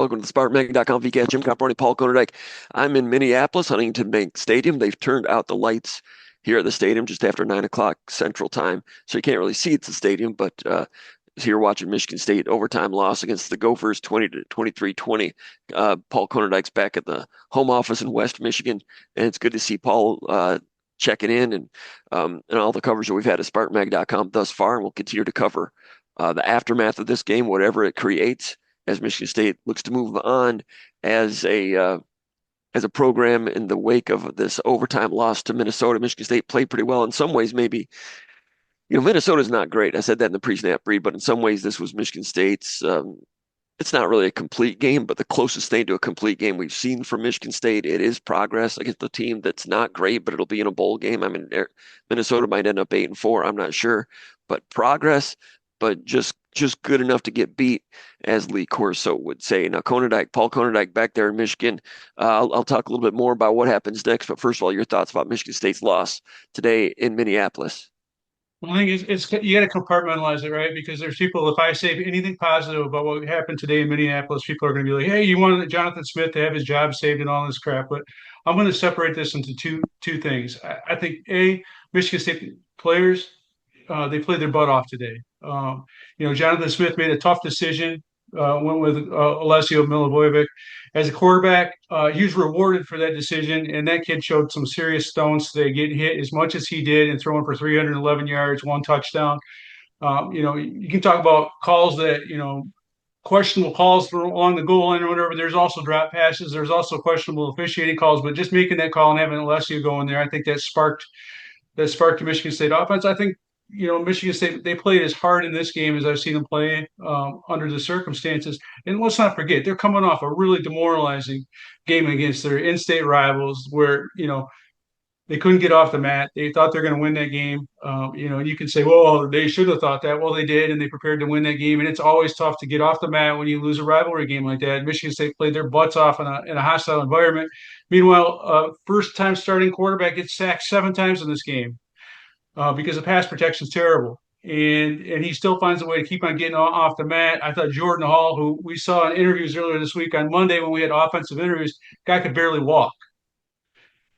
Welcome to the SpartanMag.com VCast. Jim Comparoni, Paul Konyndyk. I'm in Minneapolis, Huntington Bank Stadium. They've turned out the lights here at the stadium just after 9 o'clock Central Time, so you can't really see it's the stadium, but here watching Michigan State overtime loss against the Gophers 23-20. Paul Konyndy's back at the home office in West Michigan, and it's good to see Paul checking in and all the coverage that we've had at SpartanMag.com thus far, and we'll continue to cover the aftermath of this game, whatever it creates, as Michigan State looks to move on as a program in the wake of this overtime loss to Minnesota. Michigan State played pretty well in some ways. Maybe Minnesota's not great. I said that in the pre-snap read, but in some ways this was Michigan State's. It's not really a complete game, but the closest thing to a complete game we've seen from Michigan State. It is progress against a team that's not great, but it'll be in a bowl game. I mean, Minnesota might end up 8-4. I'm not sure, but progress. But just good enough to get beat, as Lee Corso would say. Now, Paul Konyndyk back there in Michigan. I'll talk a little bit more about what happens next, but first of all, your thoughts about Michigan State's loss today in Minneapolis. Well, I think it's you got to compartmentalize it, right? Because there's people. If I say anything positive about what happened today in Minneapolis, people are going to be like, "Hey, you wanted Jonathan Smith to have his job saved and all this crap." But I'm going to separate this into two things. I think Michigan State players, they played their butt off today. Jonathan Smith made a tough decision. Went with Alessio Milivojevic as a quarterback. He was rewarded for that decision, and that kid showed some serious stones today, getting hit as much as he did and throwing for 311 yards, one touchdown. You can talk about calls that questionable calls along the goal line or whatever. There's also drop passes. There's also questionable officiating calls, but just making that call and having Alessio go in there, I think that sparked the Michigan State offense. I think Michigan State, they played as hard in this game as I've seen them play under the circumstances. And let's not forget, they're coming off a really demoralizing game against their in-state rivals, where they couldn't get off the mat. They thought they're going to win that game. You can say, well, they should have thought that. Well, they did, and they prepared to win that game. And it's always tough to get off the mat when you lose a rivalry game like that. Michigan State played their butts off in a hostile environment. Meanwhile, first-time starting quarterback gets sacked 7 times in this game because the pass protection is terrible. And he still finds a way to keep on getting off the mat. I thought Jordan Hall, who we saw in interviews earlier this week on Monday when we had offensive interviews, guy could barely walk.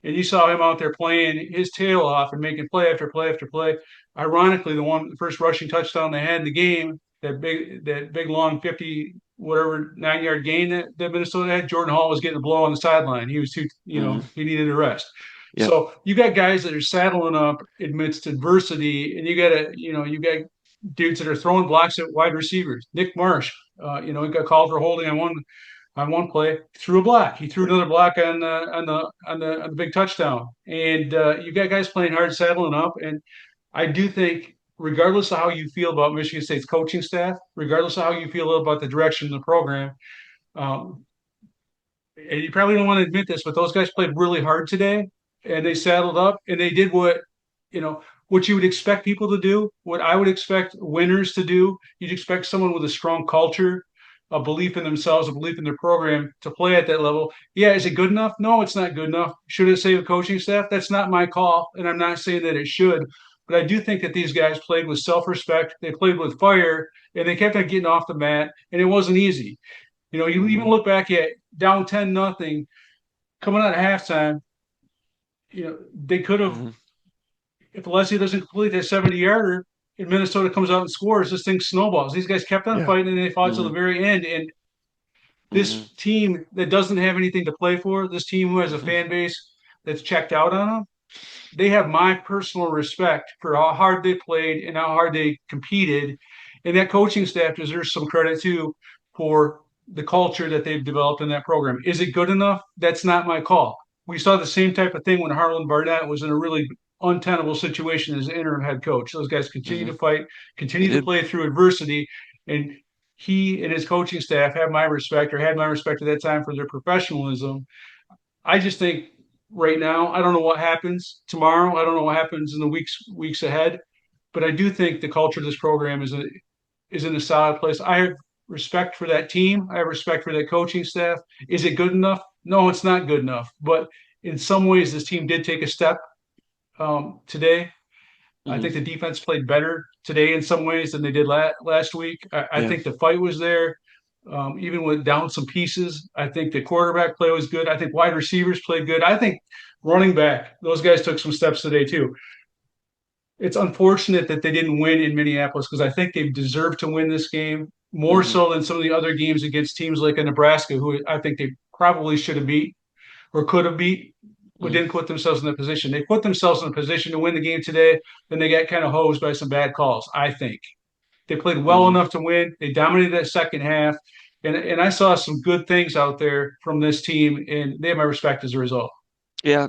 And you saw him out there playing his tail off and making play after play after play. Ironically, the first rushing touchdown they had in the game, that big long 50 whatever 9-yard gain that Minnesota had, Jordan Hall was getting a blow on the sideline. He was too, Mm-hmm. he needed a rest. Yep. So you got guys that are saddling up amidst adversity, and you got dudes that are throwing blocks at wide receivers. Nick Marsh, he got called for holding on one play, threw a block. He threw another block on the big touchdown. And you got guys playing hard, saddling up. And I do think, regardless of how you feel about Michigan State's coaching staff, regardless of how you feel about the direction of the program, um, and you probably don't want to admit this, but those guys played really hard today, and they saddled up, and they did what you would expect people to do, what I would expect winners to do. You'd expect someone with a strong culture, a belief in themselves, a belief in their program to play at that level. Yeah, is it good enough? No, it's not good enough. Should it save the coaching staff? That's not my call, and I'm not saying that it should. But I do think that these guys played with self-respect. They played with fire, and they kept on getting off the mat, and it wasn't easy. You even Mm-hmm. look back at down 10-0 coming out of halftime. They could have, Mm-hmm. if Alessio doesn't complete that 70-yarder and Minnesota comes out and scores, this thing snowballs. These guys kept on Yeah. fighting and they fought till the Mm-hmm. very end. And Mm-hmm. this team that doesn't have anything to play for, this team who has a Mm-hmm. fan base that's checked out on them, they have my personal respect for how hard they played and how hard they competed. And that coaching staff deserves some credit too for the culture that they've developed in that program. Is it good enough? That's not my call. We saw the same type of thing when Harlan Barnett was in a really untenable situation as interim head coach. Those guys continue Mm-hmm. to fight, They continue to did. play through adversity, and he and his coaching staff have my respect, or had my respect at that time, for their professionalism. I just think right now, I don't know what happens tomorrow. I don't know what happens in the weeks ahead, but I do think the culture of this program is in a solid place. I have respect for that team. I have respect for that coaching staff. Is it good enough? No, it's not good enough. But in some ways, this team did take a step today. I think the Mm-hmm. defense played better today in some ways than they did last week. I Yeah. think the fight was there. even with down some pieces. I think the quarterback play was good. I think wide receivers played good. I think running back, those guys took some steps today too. It's unfortunate that they didn't win in Minneapolis because I think they deserved to win this game more Hmm. so than some of the other games against teams like a Nebraska, who I think they probably should have beat or could have beat, but Hmm. didn't put themselves in that position. They put themselves in a position to win the game today, then they got kind of hosed by some bad calls, I think. They played well Hmm. enough to win. They dominated that second half. And I saw some good things out there from this team, and they have my respect as a result. Yeah,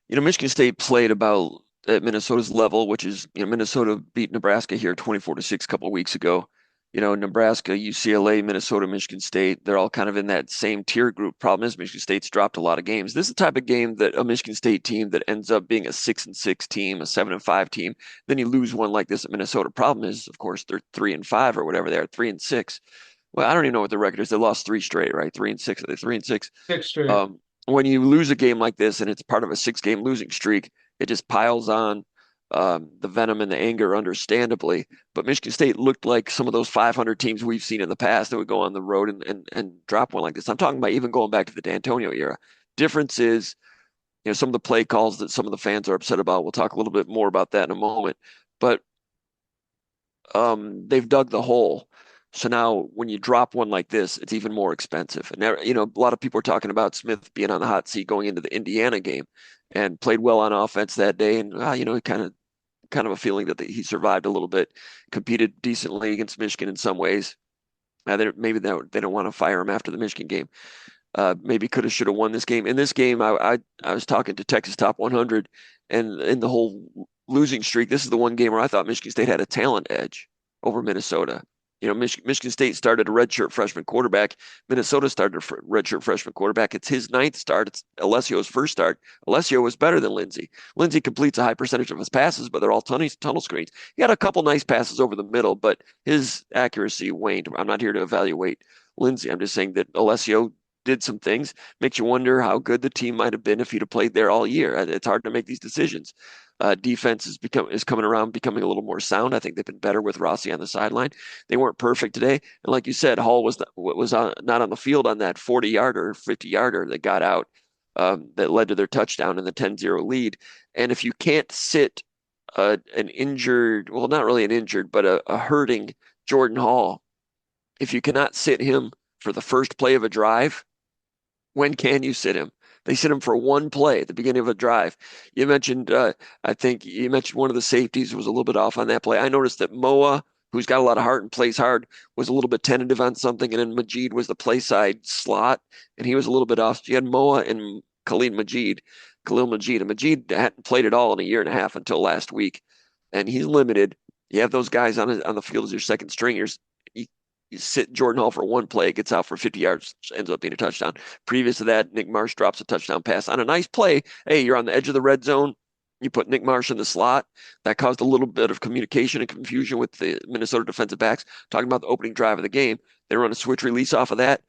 Michigan State played about at Minnesota's level, which is, Minnesota beat Nebraska here 24-6 a couple of weeks ago. Nebraska, UCLA, Minnesota, Michigan State, they're all kind of in that same tier group. Problem is Michigan State's dropped a lot of games. This is the type of game that a Michigan State team that ends up being a 6-6 team, a 7-5 team, then you lose one like this at Minnesota. Problem is, of course, they're 3-5 or whatever they are, 3-6. Well, I don't even know what the record is. They lost three straight, right? 3-6. Are they 3-6? Six straight. Um, when you lose a game like this and it's part of a 6 game losing streak, it just piles on the venom and the anger, understandably. But Michigan State looked like some of those 500 teams we've seen in the past that would go on the road and drop one like this. I'm talking about even going back to the D'Antonio era. Difference is, some of the play calls that some of the fans are upset about. We'll talk a little bit more about that in a moment. But they've dug the hole. So now when you drop one like this, it's even more expensive. And there, a lot of people are talking about Smith being on the hot seat going into the Indiana game and played well on offense that day. And, kind of a feeling that he survived a little bit, competed decently against Michigan in some ways. Maybe they don't want to fire him after the Michigan game. Maybe could have, should have won this game. In this game, I was talking to Texas Top 100, and in the whole losing streak, this is the one game where I thought Michigan State had a talent edge over Minnesota. Michigan State started a redshirt freshman quarterback. Minnesota started a redshirt freshman quarterback. It's his ninth start. It's Alessio's first start. Alessio was better than Lindsey. Lindsey completes a high percentage of his passes, but they're all tunnel screens. He had a couple nice passes over the middle, but his accuracy waned. I'm not here to evaluate Lindsey. I'm just saying that Alessio did some things. Makes you wonder how good the team might have been if he'd have played there all year. It's hard to make these decisions. Defense is coming around, becoming a little more sound. I think they've been better with Rossi on the sideline. They weren't perfect today, and like you said, Hall not on the field on that 40-yarder, 50-yarder that got out, that led to their touchdown and the 10-0 lead. And if you can't sit an injured, well, not really an injured, but a hurting Jordan Hall, if you cannot sit him for the first play of a drive, when can you sit him? They sit him for one play at the beginning of a drive. You mentioned, I think you mentioned one of the safeties was a little bit off on that play. I noticed that Moa, who's got a lot of heart and plays hard, was a little bit tentative on something, and then Majid was the play side slot, and he was a little bit off. So you had Moa and Khalil Majid, and Majid hadn't played at all in a year and a half until last week, and he's limited. You have those guys on the field as your second stringers. You sit Jordan Hall for one play, gets out for 50 yards, ends up being a touchdown. Previous to that, Nick Marsh drops a touchdown pass on a nice play. Hey, you're on the edge of the red zone. You put Nick Marsh in the slot. That caused a little bit of communication and confusion with the Minnesota defensive backs. Talking about the opening drive of the game, they run a switch release off of that.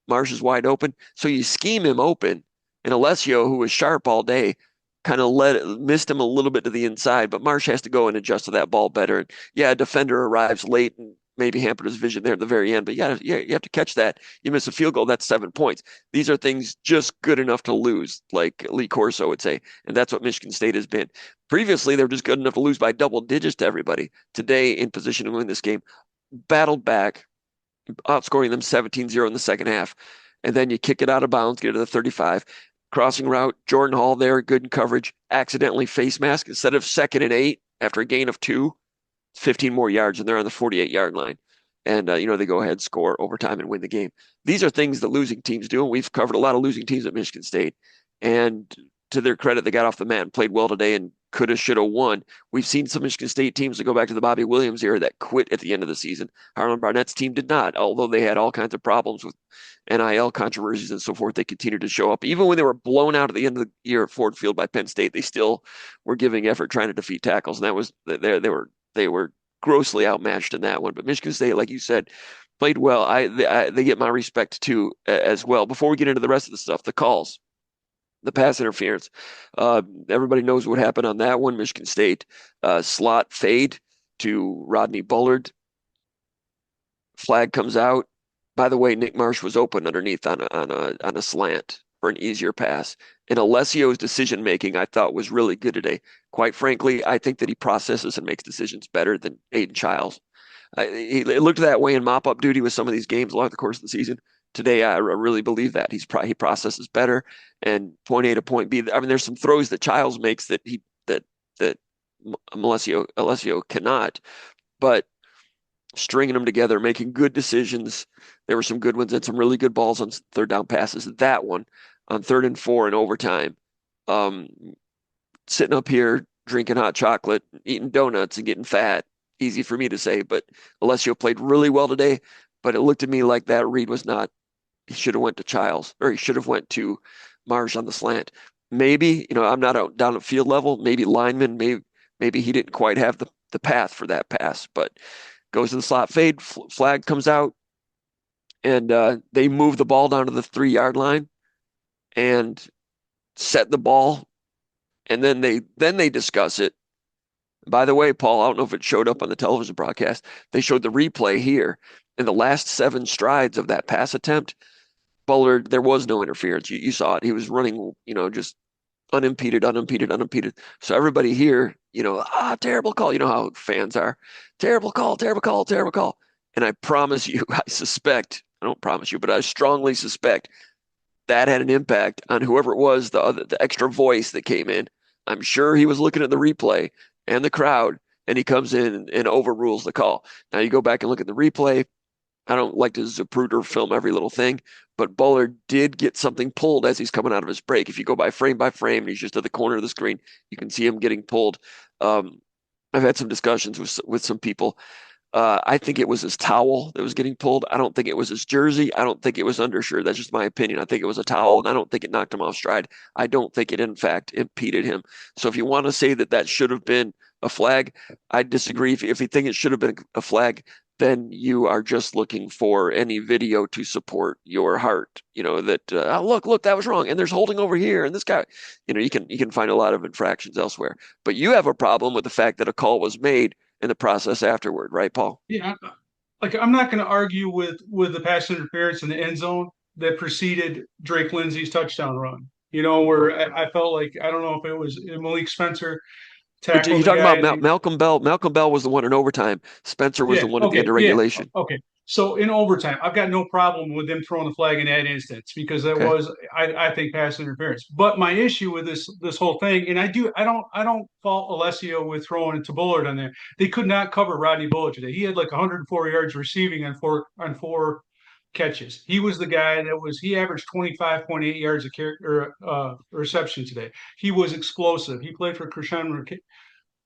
Marsh is wide open, so you scheme him open. And Alessio, who was sharp all day, kind of missed him a little bit to the inside, but Marsh has to go and adjust to that ball better. And yeah, a defender arrives late and maybe hampered his vision there at the very end. But yeah, you have to catch that. You miss a field goal, that's 7 points. These are things just good enough to lose, like Lee Corso would say. And that's what Michigan State has been. Previously, they were just good enough to lose by double digits to everybody. Today, in position to win this game, battled back, outscoring them 17-0 in the second half. And then you kick it out of bounds, get to the 35. Crossing route, Jordan Hall there, good in coverage, accidentally face mask instead of 2nd and 8 after a gain of 2, 15 more yards, and they're on the 48-yard line. And, they go ahead, score overtime, and win the game. These are things that losing teams do, and we've covered a lot of losing teams at Michigan State. And to their credit, they got off the mat and played well today and coulda, shoulda won. We've seen some Michigan State teams that go back to the Bobby Williams era that quit at the end of the season. Harlan Barnett's team did not, although they had all kinds of problems with NIL controversies and so forth. They continued to show up. Even when they were blown out at the end of the year at Ford Field by Penn State, they still were giving effort trying to defeat tackles. And that was they were grossly outmatched in that one. But Michigan State, like you said, played well. They get my respect too as well. Before we get into the rest of the stuff, the calls, the pass interference. Everybody knows what happened on that one. Michigan State slot fade to Rodney Bullard. Flag comes out. By the way, Nick Marsh was open underneath on a slant for an easier pass. And Alessio's decision making, I thought, was really good today. Quite frankly, I think that he processes and makes decisions better than Aidan Chiles. It looked that way in mop-up duty with some of these games along the course of the season. Today, I really believe that he processes better, and point A to point B. I mean, there's some throws that Chiles makes that Alessio cannot, but stringing them together, making good decisions. There were some good ones and some really good balls on third down passes. That one on 3rd and 4 in overtime, um, sitting up here drinking hot chocolate, eating donuts, and getting fat. Easy for me to say, but Alessio played really well today. But it looked to me like that read was not. He should have went to Childs, or he should have went to Marsh on the slant. Maybe, I'm not out down at field level. Maybe lineman, maybe he didn't quite have the path for that pass, but goes to the slot fade, flag comes out, and they move the ball down to the 3-yard line and set the ball, and then they discuss it. By the way, Paul, I don't know if it showed up on the television broadcast. They showed the replay here. In the last 7 strides of that pass attempt, Bullard, there was no interference. You saw it. He was running, just unimpeded. So everybody here, terrible call. You know how fans are. Terrible call, terrible call, terrible call. And I promise you, I don't promise you, but I strongly suspect that had an impact on whoever it was, the extra voice that came in. I'm sure he was looking at the replay and the crowd, and he comes in and overrules the call. Now you go back and look at the replay. I don't like to Zapruder film every little thing, but Bullard did get something pulled as he's coming out of his break. If you go by frame, and he's just at the corner of the screen, you can see him getting pulled. I've had some discussions with some people. I think it was his towel that was getting pulled. I don't think it was his jersey. I don't think it was undershirt. That's just my opinion. I think it was a towel, and I don't think it knocked him off stride. I don't think it, in fact, impeded him. So if you want to say that should have been a flag, I disagree. If you think it should have been a flag, then you are just looking for any video to support your heart. That look, that was wrong, and there's holding over here, and this guy. You can find a lot of infractions elsewhere, but you have a problem with the fact that a call was made in the process afterward, right, Paul? Yeah, like I'm not going to argue with the pass interference in the end zone that preceded Drake Lindsey's touchdown run. Where I felt like I don't know if it was Malik Spencer tackled You're the talking guy about and he Malcolm Bell. Malcolm Bell was the one in overtime. Spencer was the yeah, one at the end okay, of yeah, regulation. okay. So in overtime, I've got no problem with them throwing the flag in that instance because that Okay. was, I think, pass interference. But my issue with this whole thing, and I don't fault Alessio with throwing it to Bullard on there. They could not cover Rodney Bullard today. He had like 104 yards receiving on four catches. He was the guy he averaged 25.8 yards reception today. He was explosive. He played for Krishan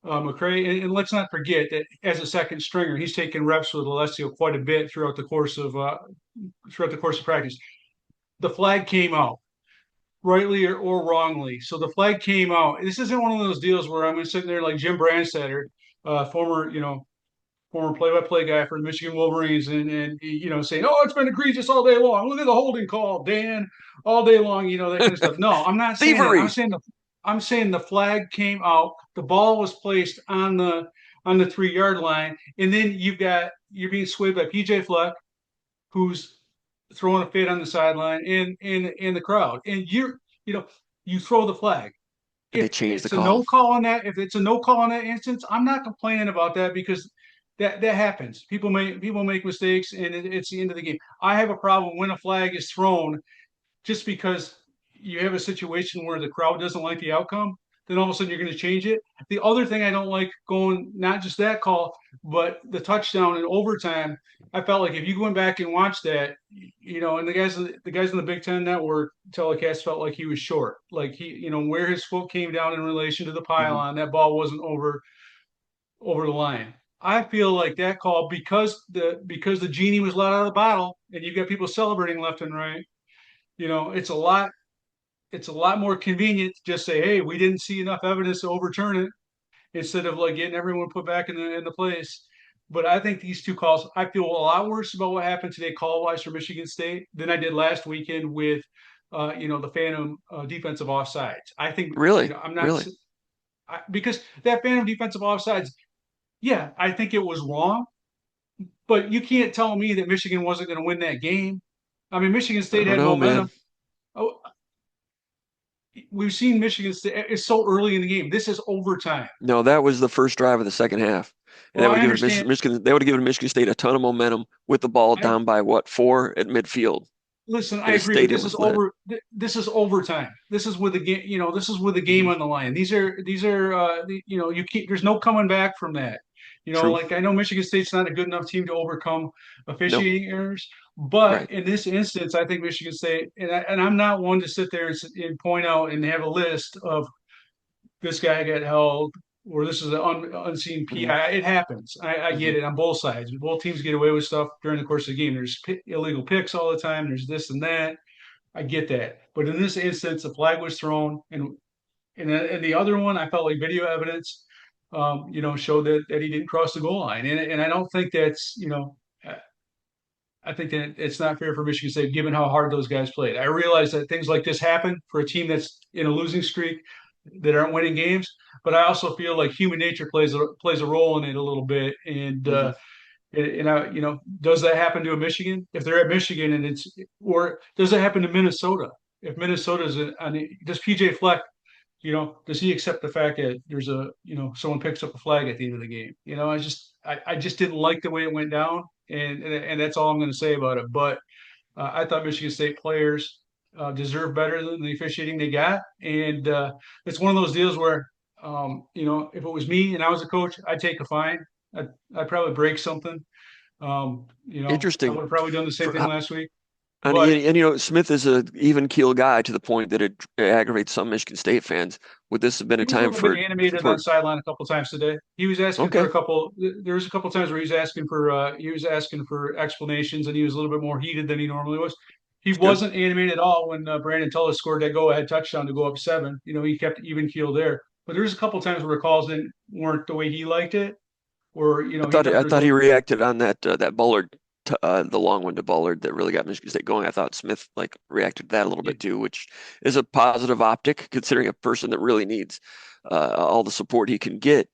McCray, and let's not forget that as a second stringer, he's taken reps with Alessio quite a bit throughout the course of practice. The flag came out, rightly or wrongly. So the flag came out. This isn't one of those deals where I'm sitting there like Jim Brandstatter, former play-by-play guy for the Michigan Wolverines, and saying, "Oh, it's been egregious all day long. Look at the holding call, Dan, all day long." That kind of stuff. No, I'm not saying that. I'm Thievery. saying the flag came out. The ball was placed on the 3-yard line, and then you're being swayed by PJ Fleck, who's throwing a fit on the sideline, and the crowd, and you know you throw the flag. And they If changed the it's a call. no call on that, if it's a no call in that instance, I'm not complaining about that because that happens. People make mistakes, and it's the end of the game. I have a problem when a flag is thrown just because you have a situation where the crowd doesn't like the outcome. Then all of a sudden you're going to change it. The other thing I don't like going, not just that call, but the touchdown in overtime. I felt like if you went back and watched that, and the guys on the Big Ten Network telecast felt like he was short, like where his foot came down in relation to the Hmm. pylon, that ball wasn't over the line. I feel like that call because the genie was let out of the bottle, and you've got people celebrating left and right. It's a lot more convenient to just say, "Hey, we didn't see enough evidence to overturn it," instead of like getting everyone put back in the place. But I think these two calls, I feel a lot worse about what happened today, call wise for Michigan State, than I did last weekend with, the phantom defensive offsides. I think, Really, I'm not really. because that phantom defensive offsides. Yeah, I think it was wrong, But you can't tell me that Michigan wasn't going to win that game. I mean, Michigan I State don't had know, momentum. man. Oh, we've seen Michigan State. It's so early in the game. This is overtime. No, that was the first drive of the second half. And Well, that would I have given understand. Michigan, they would have given Michigan State a ton of momentum with the ball I down by what, 4 at midfield. listen. I And the agree, but stadium this is was lit. over. This is overtime. This is with the game. This is with the game Hmm. on the line. These are. You keep. There's no coming back from that. True. Like I know Michigan State's not a good enough team to overcome Nope. officiating errors, but Right. in this instance, I think Michigan State, and I'm not one to sit there and point out and have a list of this guy got held or this is an unseen Hmm. PI. It happens. I Hmm. get it on both sides. Both teams get away with stuff during the course of the game. There's illegal picks all the time. There's this and that. I get that. But in this instance, the flag was thrown, and the other one, I felt like video evidence, showed that he didn't cross the goal line, and I don't think that's I think that it's not fair for Michigan State given how hard those guys played. I realize that things like this happen for a team that's in a losing streak that aren't winning games, but I also feel like human nature plays a role in it a little bit. Hmm. Does that happen to a Michigan? If they're at Michigan or does that happen to Minnesota? If Minnesota's does PJ Fleck, does he accept the fact that there's someone picks up a flag at the end of the game? I just didn't like the way it went down, and that's all I'm going to say about it. But I thought Michigan State players deserve better than the officiating they got, and it's one of those deals where, if it was me and I was a coach, I'd take a fine. I'd probably break something. I would Interesting. have probably done the same For, thing last week. But and Smith is a even keel guy to the point that it aggravates some Michigan State fans. Would this have been a he was a time little bit for animated on for sideline a couple times today. He was asking for okay, a couple. There was a couple times where he was asking for explanations, and he was a little bit more heated than he normally was. He it's good. wasn't animated at all when Brandon Tullis scored that go-ahead touchdown to go up 7. He kept even keel there. But there's a couple times where the calls weren't the way he liked it, or he thought I there was thought he a reacted on that Bullard, the long one to Bullard that really got Michigan State going. I thought Smith like reacted to that a little yeah, bit too, which is a positive optic considering a person that really needs all the support he can get.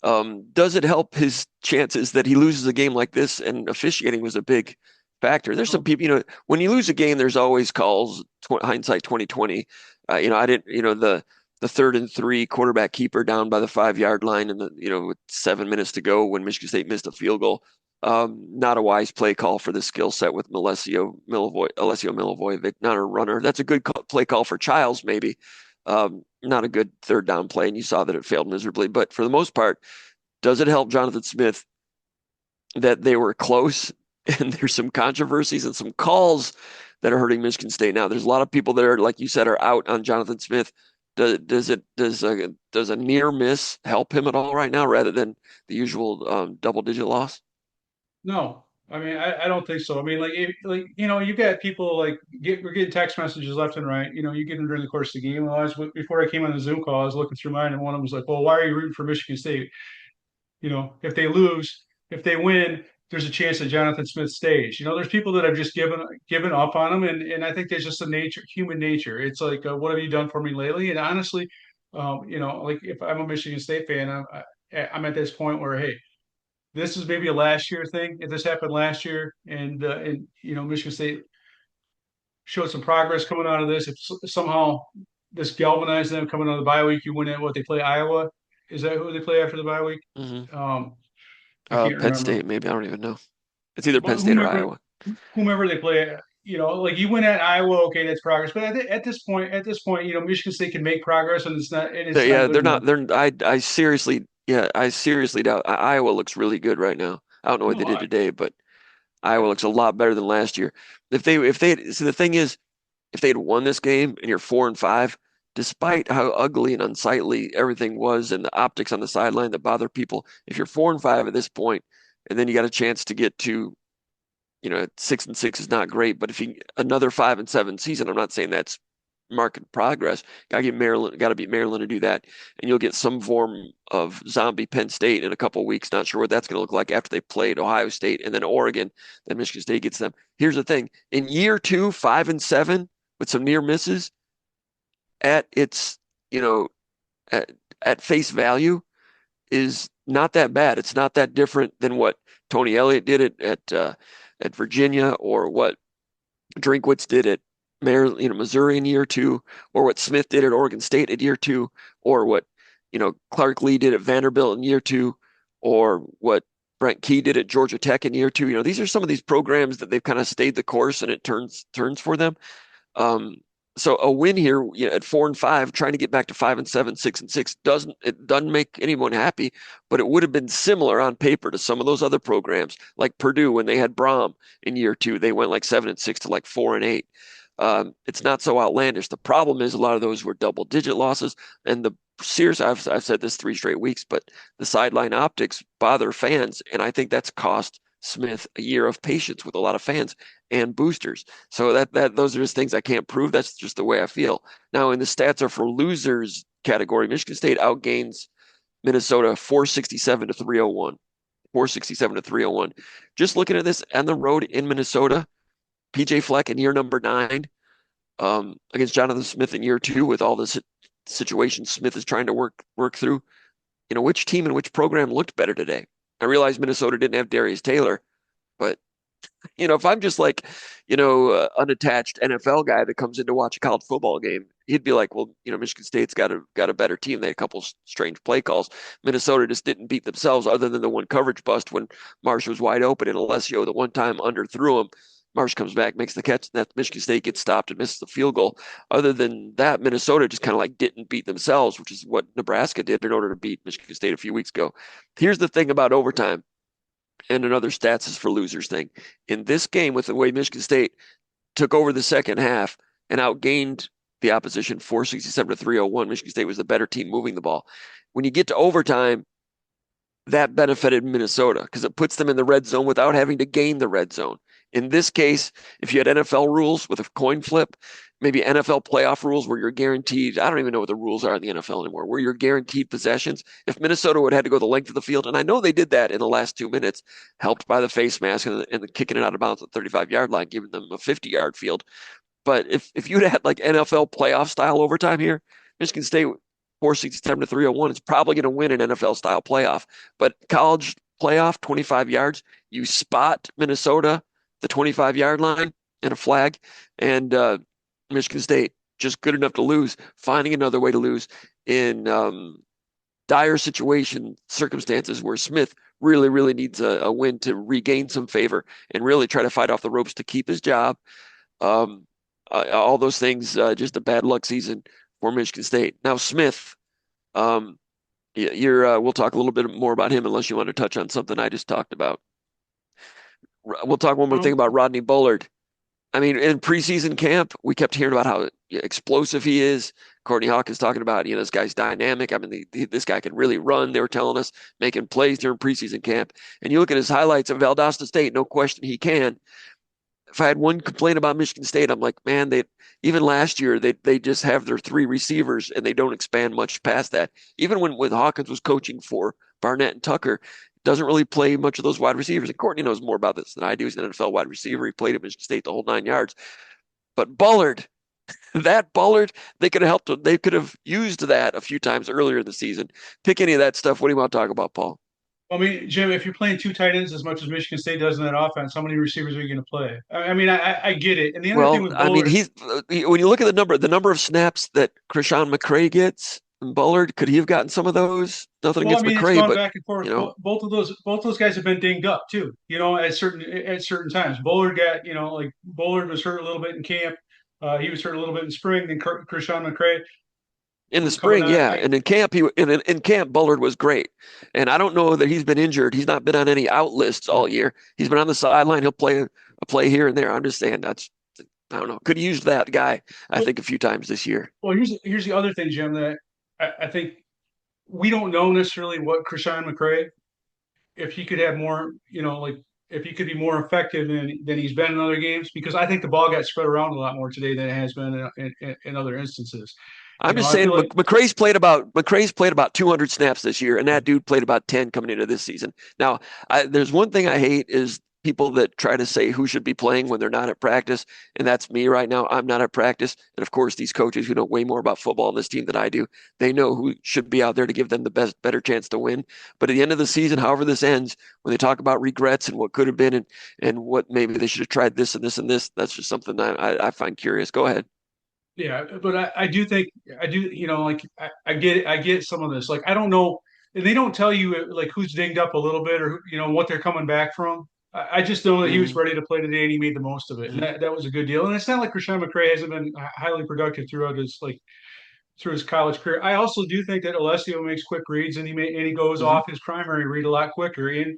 Does it help his chances that he loses a game like this? And officiating was a big factor. There's some no, people, when you lose a game, there's always calls. Hindsight 2020. I didn't, the 3rd and 3 quarterback keeper down by the 5 yard line, and with 7 minutes to go when Michigan State missed a field goal. Not a wise play call for the skill set with Alessio Milivojevic, not a runner. That's a good play call for Chiles, maybe. Not a good third down play, and you saw that it failed miserably. But for the most part, does it help Jonathan Smith that they were close and there's some controversies and some calls that are hurting Michigan State now? There's a lot of people that are, like you said, are out on Jonathan Smith. Does a near miss help him at all right now, rather than the usual double-digit loss? no. I mean, I don't think so. I mean, you got people we're getting text messages left and right. You get them during the course of the game. Well, before I came on the Zoom call, I was looking through mine, and one of them was like, "Well, why are you rooting for Michigan State? If they lose, if they win, there's a chance that Jonathan Smith stays." There's people that have just given up on him, and I think there's just human nature. It's like, what have you done for me lately? And honestly, like if I'm a Michigan State fan, I'm at this point where, hey, this is maybe a last year thing. If this happened last year, and Michigan State showed some progress coming out of this, if somehow this galvanized them coming out of the bye week, you win at what they play Iowa. Is that who they play after the bye week? Hmm. Um, I can't Penn remember. State, maybe. I don't even know. It's either But Penn State or Iowa. whomever they play, like you win at Iowa, okay, that's progress. But at this point, Michigan State can make progress, and it's not Yeah, good they're enough. not. I seriously doubt. Iowa looks really good right now. I don't know what No, they did I, today, but Iowa looks a lot better than last year. See, the thing is, if they had won this game and you're 4-5, despite how ugly and unsightly everything was and the optics on the sideline that bother people, if you're 4-5 at this point, and then you got a chance to get to, 6-6 is not great, but if you another 5-7 season, I'm not saying that's market progress. Got to beat Maryland to do that, and you'll get some form of zombie Penn State in a couple of weeks. Not sure what that's going to look like after they played Ohio State and then Oregon. Then Michigan State gets them. Here's the thing: in year two, 5-7 with some near misses at its, you know, at, at face value is not that bad. It's not that different than what Tony Elliott did it at Virginia, or what Drinkwitz did at Missouri in year two, or what Smith did at Oregon State at year two, or what Clark Lee did at Vanderbilt in year two, or what Brent Key did at Georgia Tech in year two. These are some of these programs that they've kind of stayed the course and it turns for them. Um, so a win here, at 4-5, trying to get back to 5-7, 6-6 doesn't make anyone happy, but it would have been similar on paper to some of those other programs, like Purdue when they had Brom in year two. They went like 7-6 to like 4-8. It's not so outlandish. The problem is a lot of those were double-digit losses, and the Sears, I've said this 3 straight weeks, but the sideline optics bother fans, and I think that's cost Smith a year of patience with a lot of fans and boosters. So that those are just things I can't prove. That's just the way I feel. Now, in the stats are for losers category, Michigan State outgains Minnesota 467 to 301. 467 to 301. Just looking at this on the road in Minnesota, PJ Fleck in year number 9, against Jonathan Smith in year 2, with all the situations Smith is trying to work through. Which team and which program looked better today? I realize Minnesota didn't have Darius Taylor, but if I'm just like, unattached NFL guy that comes in to watch a college football game, he'd be like, well, Michigan State's got a better team. They had a couple strange play calls. Minnesota just didn't beat themselves, other than the one coverage bust when Marsh was wide open and Alessio the one time underthrew him. Marsh comes back, makes the catch, and that Michigan State gets stopped and misses the field goal. Other than that, Minnesota just kind of like didn't beat themselves, which is what Nebraska did in order to beat Michigan State a few weeks ago. Here's the thing about overtime, and another stats is for losers thing. In this game, with the way Michigan State took over the second half and outgained the opposition 467 to 301, Michigan State was the better team moving the ball. When you get to overtime, that benefited Minnesota because it puts them in the red zone without having to gain the red zone. In this case, if you had NFL rules with a coin flip, maybe NFL playoff rules where you're guaranteed, I don't even know what the rules are in the NFL anymore, where you're guaranteed possessions. If Minnesota would have had to go the length of the field, and I know they did that in the last 2 minutes, helped by the face mask and the kicking it out of bounds at the 35-yard line, giving them a 50-yard field. But if you'd had like NFL playoff style overtime here, Michigan State 467 to 301 is probably going to win an NFL style playoff. But college playoff, 25 yards, you spot Minnesota, the 25-yard line, and a flag, and Michigan State just good enough to lose, finding another way to lose in dire circumstances where Smith really, really needs a win to regain some favor and really try to fight off the ropes to keep his job. All those things, just a bad luck season for Michigan State. Now, Smith, we'll talk a little bit more about him unless you want to touch on something I just talked about. We'll talk one more thing about Rodney Bullard. I mean, in preseason camp, we kept hearing about how explosive he is. Courtney Hawkins talking about, this guy's dynamic. I mean, this guy can really run. They were telling us, making plays during preseason camp. And you look at his highlights of Valdosta State, no question he can. If I had one complaint about Michigan State, I'm like, man, even last year, they just have their 3 receivers and they don't expand much past that. Even when Hawkins was coaching for Barnett and Tucker, doesn't really play much of those wide receivers. And Courtney knows more about this than I do. He's an NFL wide receiver. He played at Michigan State the whole 9 yards. But Bullard, they could have helped. They could have used that a few times earlier in the season. Pick any of that stuff. What do you want to talk about, Paul? I mean, Jim, if you're playing 2 tight ends as much as Michigan State does in that offense, how many receivers are you going to play? I mean, I get it. And the other thing Well, with I mean, Bullard, when you look at the number of snaps that Krishan McCray gets, and Bullard, could he have gotten some of those? Nothing well, I against mean, it's McCray, gone but back and forth. you know, Both those guys have been dinged up too. At certain times. Bullard got like Bullard was hurt a little bit in camp. He was hurt a little bit in spring. Then Krishan McCray in the coming spring, on. yeah, and in camp, in camp Bullard was great, and I don't know that he's been injured. He's not been on any out lists all year. He's been on the sideline. He'll play a play here and there. I understand that's, I don't know. Could have used that guy, I think, a few times this year. Well, here's the other thing, Jim, that I think we don't know necessarily what Krishan McCray, if he could have more, like if he could be more effective than he's been in other games, because I think the ball got spread around a lot more today than it has been in other instances. I'm just I saying feel like McCray's played about 200 snaps this year, and that dude played about 10 coming into this season. Now, there's one thing I hate is people that try to say who should be playing when they're not at practice, and that's me right now. I'm not at practice, and of course, these coaches who know way more about football on this team than I do, they know who should be out there to give them the better chance to win. But at the end of the season, however this ends, when they talk about regrets and what could have been, and what maybe they should have tried this and this and this, that's just something that I find curious. Go ahead. Yeah, but I do think I do, like I get some of this. Like I don't know, and they don't tell you like who's dinged up a little bit or what they're coming back from. I just know that he was Hmm. ready to play today and he made the most of it, and Hmm. that was a good deal. And it's not like Rashawn McCray hasn't been highly productive throughout his through his college career. I also do think that Alessio makes quick reads and he goes Hmm. off his primary read a lot quicker. And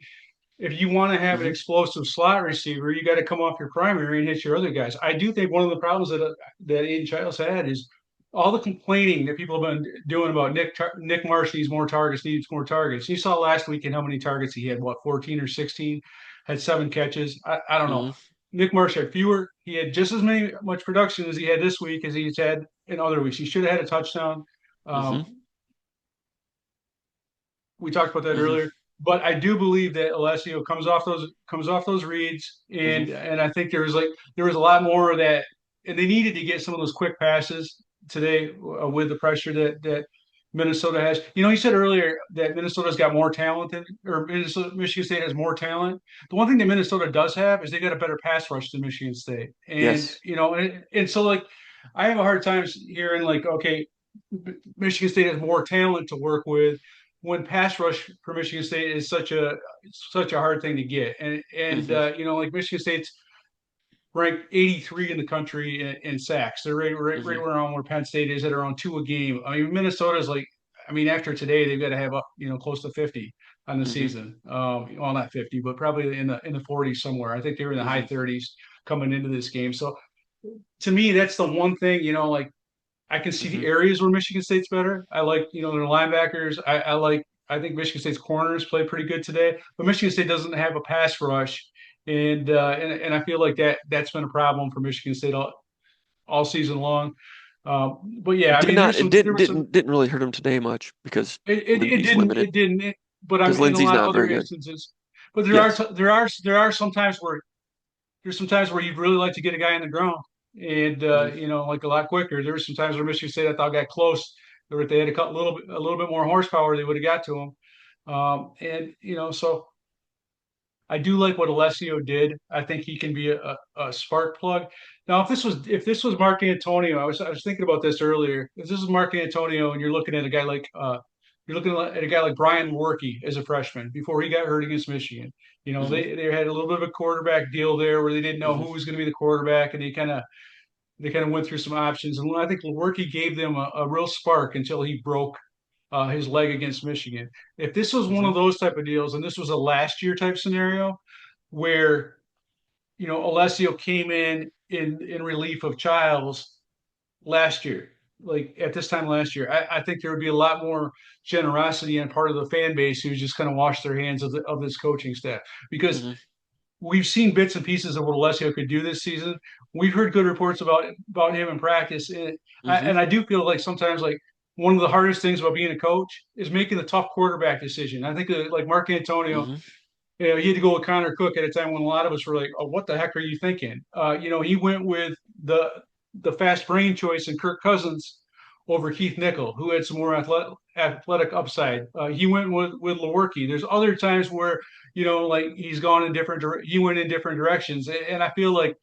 if you want to have an Hmm. explosive slot receiver, you got to come off your primary and hit your other guys. I do think one of the problems that Aidan Chiles had is all the complaining that people have been doing about Nick Marsh needs more targets. You saw last weekend how many targets he had, what, 14 or 16, had 7 catches. I don't know. Hmm. Nick Marsh had fewer. He had just as much production as he had this week as he's had in other weeks. He should have had a touchdown. Hmm. Um, we talked about that Hmm. earlier. But I do believe that Alessio comes off those reads, Hmm. and I think there was a lot more of that, and they needed to get some of those quick passes today with the pressure that Minnesota has. You said earlier that Minnesota's got more talent than or Michigan State has more talent. The one thing that Minnesota does have is they got a better pass rush than Michigan State, and Yes. and so like I have a hard time hearing like okay, Michigan State has more talent to work with when pass rush for Michigan State is such a hard thing to get, and Hmm. like Michigan State's ranked 83 in the country in sacks. They're right Hmm. around where Penn State is at around 2 a game. I mean, Minnesota's like, I mean, after today they've got to have up close to 50 on the Hmm. season. Well, not 50, but probably in the 40s somewhere. I think they were in the high Hmm. 30s coming into this game. So to me, that's the one thing like I can see Hmm. the areas where Michigan State's better. I like, their linebackers. I think Michigan State's corners play pretty good today, but Michigan State doesn't have a pass rush, and I feel like that's been a problem for Michigan State all season long. But yeah, It I did mean, not. It there was some. didn't really hurt him today much because Lindsey's limited. It didn't. But I'm Because in a Lindsey's lot of not other very good. instances. But Yes. there are some times where you'd really like to get a guy in the ground, and Hmm. like a lot quicker. There were some times where Michigan State I thought got close. Or if they had a little bit more horsepower, they would have got to him. And so I do like what Alessio did. I think he can be a spark plug. Now, if this was Mark Antonio, I was thinking about this earlier. If this is Mark Antonio, and you're looking at a guy like Brian Lewerke as a freshman before he got hurt against Michigan. Hmm. They had a little bit of a quarterback deal there where they didn't know Hmm. who was going to be the quarterback, and they kind of went through some options. And I think Lewerke gave them a real spark until he broke his leg against Michigan. If this was one Hmm. of those type of deals, and this was a last year type scenario where Alessio came in relief of Childs last year, like at this time last year, I think there would be a lot more generosity on part of the fan base who just kind of washed their hands of this coaching staff because Hmm. we've seen bits and pieces of what Alessio could do this season. We've heard good reports about him in practice, Hmm. and I do feel like sometimes like one of the hardest things about being a coach is making the tough quarterback decision. I think that, like Mark Antonio, Hmm. he had to go with Connor Cook at a time when a lot of us were like, "Oh, what the heck are you thinking?" He went with the fast brain choice in Kirk Cousins over Keith Nickel, who had some more athletic upside. He went with Lewerke. There's other times where like he's gone in he went in different directions, and I feel like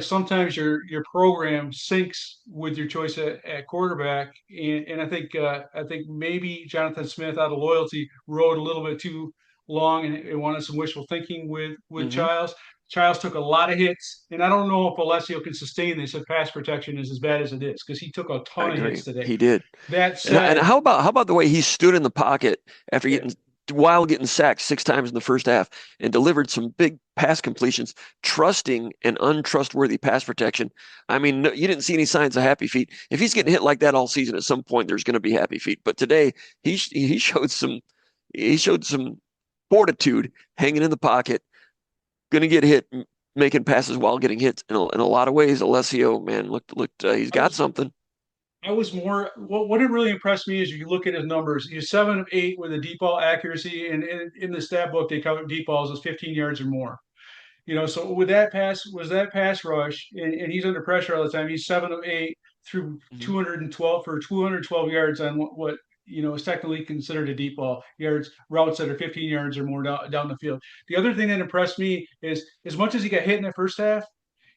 sometimes your program syncs with your choice at quarterback, and I think maybe Jonathan Smith out of loyalty rode a little bit too long and wanted some wishful thinking with Hmm. Childs. Childs took a lot of hits, and I don't know if Alessio can sustain this if pass protection is as bad as it is because he took a I ton of hits agree. today. He did. That And said, how about the way he stood in the pocket after yeah, getting sacked 6 times in the first half and delivered some big pass completions, trusting an untrustworthy pass protection. I mean, no, you didn't see any signs of happy feet. If he's getting hit like that all season, at some point there's going to be happy feet. But today he showed some fortitude hanging in the pocket, going to get hit, making passes while getting hit in a lot of ways. Alessio, man, looked he's I got was something. I was more what it really impressed me is if you look at his numbers. He's 7 of 8 with a deep ball accuracy, and in the stat book they count deep balls as 15 yards or more. So with that pass was that pass rush, and he's under pressure all the time. He's 7 of 8 through Hmm. 212 for 212 yards on what is technically considered a deep ball yards routes that are 15 yards or more down the field. The other thing that impressed me is as much as he got hit in the first half,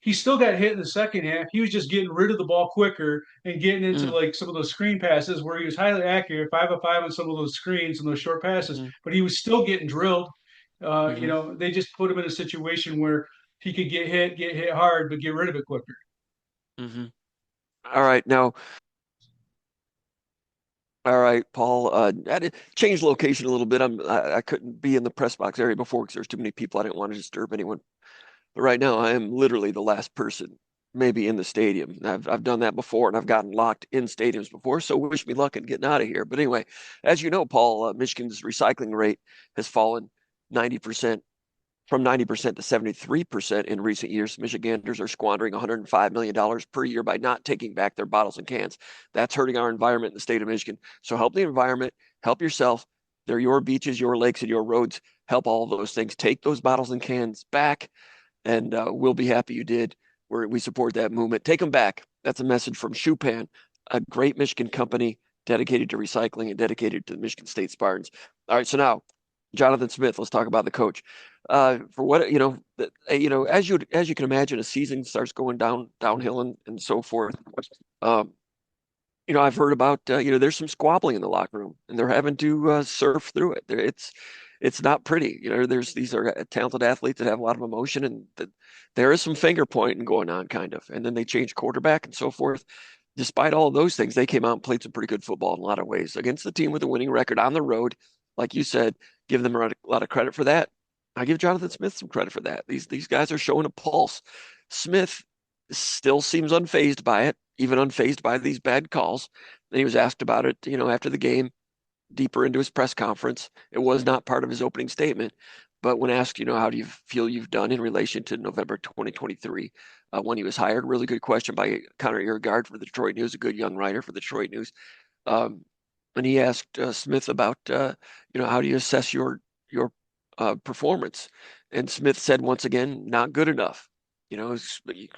he still got hit in the second half. He was just getting rid of the ball quicker and getting into Mm. like some of those screen passes where he was highly accurate, 5 of 5 on some of those screens and those short passes, Hmm. but he was still getting drilled. Hmm. They just put him in a situation where he could get hit hard, but get rid of it quicker. Hmm. All right, now, all right, Paul. I had to change location a little bit. I couldn't be in the press box area before because there's too many people. I didn't want to disturb anyone. But right now, I am literally the last person, maybe in the stadium. I've done that before, and I've gotten locked in stadiums before. So wish me luck in getting out of here. But anyway, as you know, Paul, Michigan's recycling rate has fallen 90% from 90% to 73% in recent years. Michiganders are squandering $105 million per year by not taking back their bottles and cans. That's hurting our environment in the state of Michigan. So help the environment, help yourself. They're your beaches, your lakes, and your roads. Help all of those things. Take those bottles and cans back, and we'll be happy you did. We support that movement. Take them back. That's a message from Shupan, a great Michigan company dedicated to recycling and dedicated to the Michigan State Spartans. All right, so now Jonathan Smith. Let's talk about the coach. For what as you can imagine, a season starts going downhill and so forth. Um, I've heard about there's some squabbling in the locker room, and they're having to surf through it. It's not pretty. These are talented athletes that have a lot of emotion, and there is some finger pointing going on, kind of. And then they change quarterback and so forth. Despite all of those things, they came out and played some pretty good football in a lot of ways against the team with a winning record on the road. Like you said, give them a lot of credit for that. I give Jonathan Smith some credit for that. These guys are showing a pulse. Smith still seems unfazed by it, even unfazed by these bad calls. And he was asked about it, after the game, deeper into his press conference. It was not part of his opening statement, but when asked, how do you feel you've done in relation to November 2023, when he was hired, really good question by Connor Eargard for the Detroit News, a good young writer for the Detroit News. Um, and he asked Smith about, how do you assess your performance? And Smith said once again, not good enough. You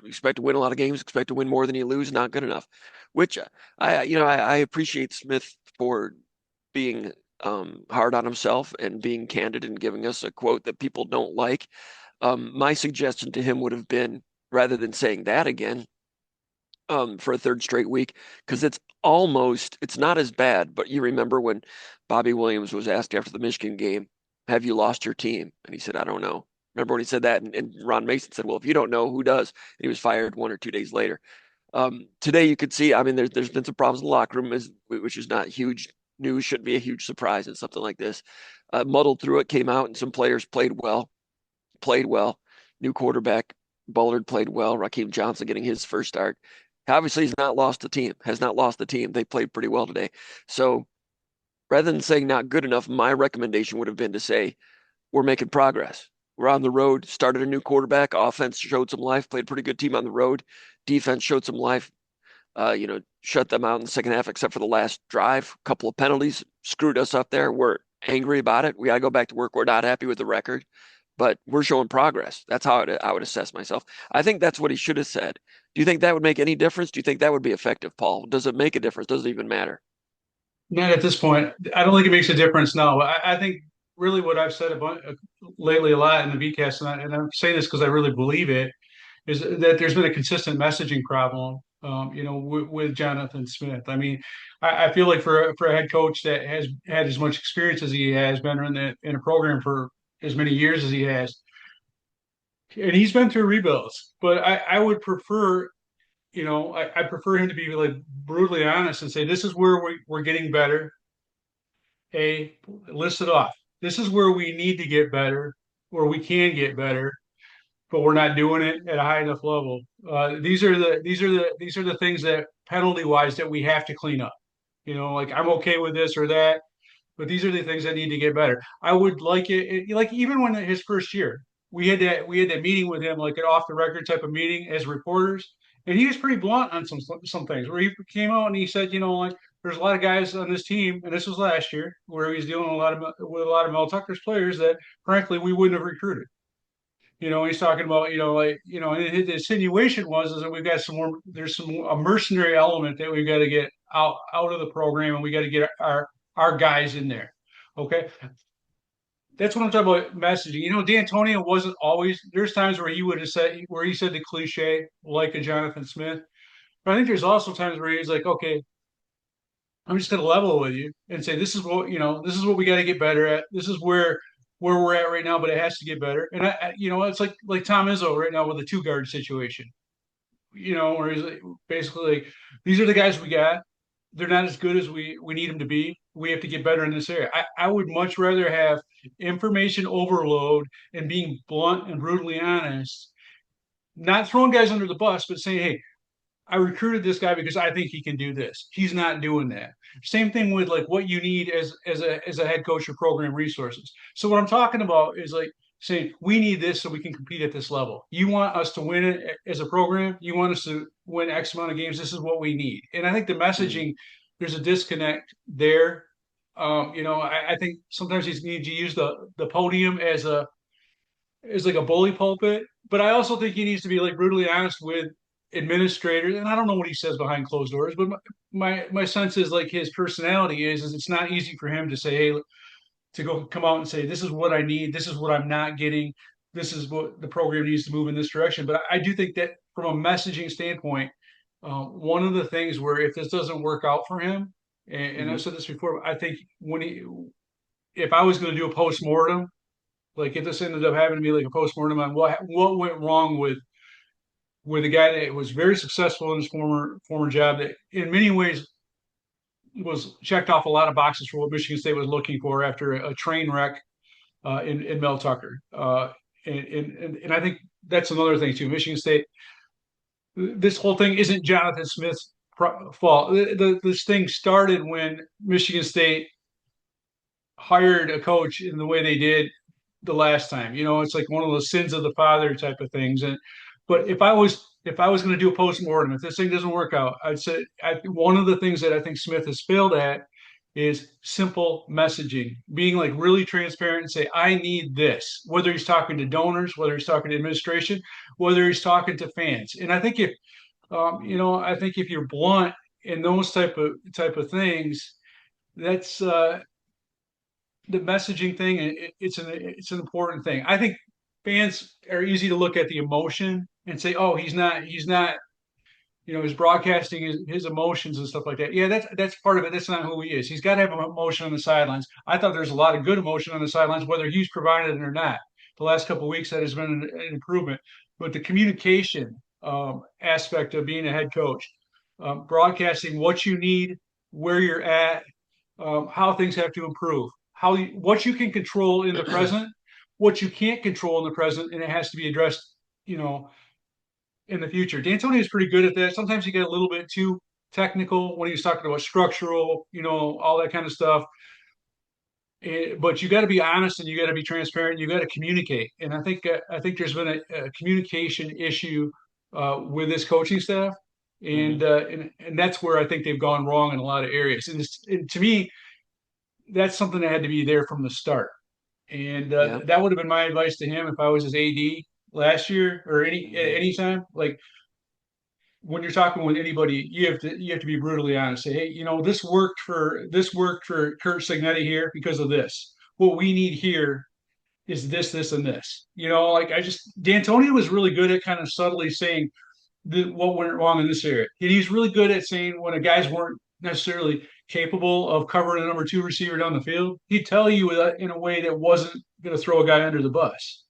expect to win a lot of games, expect to win more than you lose, not good enough. Which I appreciate Smith for being hard on himself and being candid and giving us a quote that people don't like. My suggestion to him would have been rather than saying that again, for a third straight week, because it's not as bad. But you remember when Bobby Williams was asked after the Michigan game, have you lost your team? And he said, I don't know. Remember when he said that? And Ron Mason said, well, if you don't know, who does? And he was fired 1 or 2 days later. Today you could see, I mean, there's been some problems in the locker room, which is not huge news, shouldn't be a huge surprise in something like this. Muddled through it, came out, and some players played well. New quarterback, Bullard played well. Raheem Johnson getting his first start. Obviously, he's not lost the team, has not lost the team. They played pretty well today. So rather than saying not good enough, my recommendation would have been to say, we're making progress. We're on the road, started a new quarterback. Offense showed some life, played a pretty good team on the road. Defense showed some life, shut them out in the second half, except for the last drive. A couple of penalties screwed us up there. We're angry about it. We got to go back to work. We're not happy with the record, but we're showing progress. That's how I would assess myself. I think that's what he should have said. Do you think that would make any difference? Do you think that would be effective, Paul? Does it make a difference? Does it even matter? Not at this point. I don't think it makes a difference now. I think really what I've said lately a lot in the VCast, and I'm saying this because I really believe it, is that there's been a consistent messaging problem, with Jonathan Smith. I mean, I feel like for a head coach that has had as much experience as he has, been in a program for as many years as he has, and he's been through rebuilds. But I would prefer, I prefer him to be like brutally honest and say, this is where we're getting better. A list it off. This is where we need to get better, where we can get better, but we're not doing it at a high enough level. These are the things that penalty wise that we have to clean up. Like I'm okay with this or that, but these are the things that need to get better. I would like like even when his first year, we had that meeting with him, like an off the record type of meeting as reporters, and he was pretty blunt on some things. Where he came out and he said, like there's a lot of guys on this team, and this was last year, where he was dealing with a lot of Mel Tucker's players that frankly we wouldn't have recruited. He's talking about, and his insinuation was that we've got some more, there's a mercenary element that we've got to get out of the program, and we got to get our guys in there. Okay. That's what I'm talking about messaging. D'Antonio wasn't always, there's times where he said the cliche, like a Jonathan Smith. But I think there's also times where he's like, okay, I'm just going to level with you and say, this is what we got to get better at. This is where we're at right now, but it has to get better. And it's like Tom Izzo right now with the two guard situation. Where he's like, basically like, these are the guys we got. They're not as good as we need them to be. We have to get better in this area. I would much rather have information overload and being blunt and brutally honest, not throwing guys under the bus, but saying, hey, I recruited this guy because I think he can do this. He's not doing that. Same thing with like what you need as a head coach or program resources. So what I'm talking about is like saying we need this so we can compete at this level. You want us to win it as a program. You want us to win X amount of games. This is what we need. And I think the Mhm. messaging, there's a disconnect there. I think sometimes you need to use the podium as like a bully pulpit. But I also think he needs to be like brutally honest with administrators. And I don't know what he says behind closed doors, but my sense is like his personality is it's not easy for him to say, hey, to go come out and say, this is what I need, this is what I'm not getting, this is what the program needs to move in this direction. But I do think that from a messaging standpoint, one of the things where if this doesn't work out for him, and I've Mhm. said this before, I think if I was going to do a post mortem, like if this ended up having to be like a post mortem on what went wrong with a guy that was very successful in his former job, that in many ways was checked off a lot of boxes for what Michigan State was looking for after a train wreck in Mel Tucker. And I think that's another thing too. Michigan State, this whole thing isn't Jonathan Smith's fault. This thing started when Michigan State hired a coach in the way they did the last time. It's like one of those sins of the father type of things. And but if I was going to do a post mortem, if this thing doesn't work out, I'd say one of the things that I think Smith has failed at is simple messaging, being like really transparent and say, I need this, whether he's talking to donors, whether he's talking to administration, whether he's talking to fans. And I think if you're blunt in those type of things, that's the messaging thing. It's an important thing. I think fans are easy to look at the emotion and say, oh, he's not. His broadcasting his emotions and stuff like that. Yeah, that's part of it. That's not who he is. He's got to have emotion on the sidelines. I thought there's a lot of good emotion on the sidelines, whether he's provided it or not. The last couple of weeks, that has been an improvement. But the communication aspect of being a head coach, broadcasting what you need, where you're at, how things have to improve, what you can control in the present, what you can't control in the present, and it has to be addressed, you know, in the future. D'Antoni is pretty good at that. Sometimes he get a little bit too technical when he's talking about structural, all that kind of stuff. But you got to be honest and you got to be transparent. You got to communicate. And I think there's been a communication issue with this coaching staff, and, Mhm. uh, and and that's where I think they've gone wrong in a lot of areas. And to me, that's something that had to be there from the start. And Yeah. that would have been my advice to him if I was his AD last year or Mhm. any time. Like when you're talking with anybody, you have to be brutally honest. Say, hey, this worked for Kurt Signetti here because of this. What we need here is this, this, and this. Like D'Antonio was really good at kind of subtly saying what went wrong in this area. And he's really good at saying when a guys weren't necessarily capable of covering a number two receiver down the field, he'd tell you in a way that wasn't going to throw a guy under the bus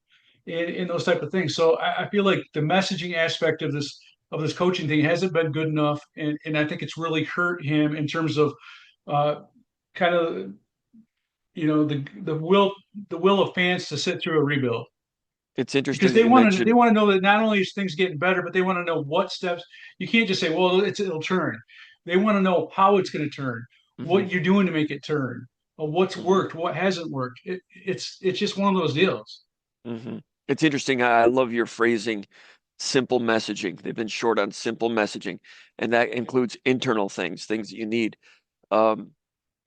in those type of things. So I feel like the messaging aspect of this coaching thing hasn't been good enough, and I think it's really hurt him in terms of uh, kind of the will of fans to sit through a rebuild It's because interesting that they you want to they mentioned. want to know that not only is things getting better, but they want to know what steps. You can't just say, "Well, it'll turn." They want to know how it's going to turn, Mhm. what you're doing to make it turn, what's Mhm. worked, what hasn't worked. It's just one of those deals. Mhm. It's interesting. I love your phrasing, simple messaging. They've been short on simple messaging, and that includes internal things that you need. Um,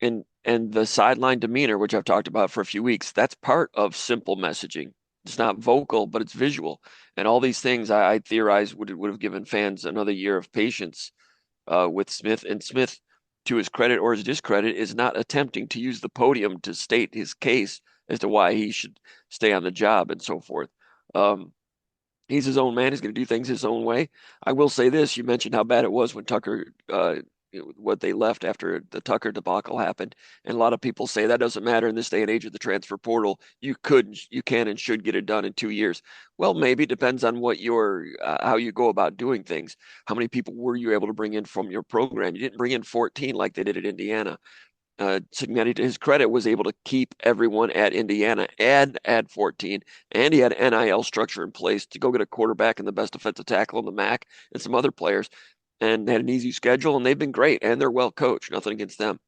and the sideline demeanor, which I've talked about for a few weeks, that's part of simple messaging. It's not vocal, but it's visual. And all these things I theorize would have given fans another year of patience with Smith. And Smith, to his credit or his discredit, is not attempting to use the podium to state his case as to why he should stay on the job and so forth. Um, he's his own man. He's going to do things his own way. I will say this: you mentioned how bad it was when Tucker, what they left after the Tucker debacle happened, and a lot of people say that doesn't matter in this day and age of the transfer portal. You can, and should get it done in 2 years. Well, maybe it depends on what your how you go about doing things. How many people were you able to bring in from your program? You didn't bring in 14 like they did at Indiana. Cignetti, to his credit, was able to keep everyone at Indiana and add 14, and he had NIL structure in place to go get a quarterback and the best defensive tackle in the MAC and some other players, and had an easy schedule, and they've been great, and they're well coached. Nothing against them.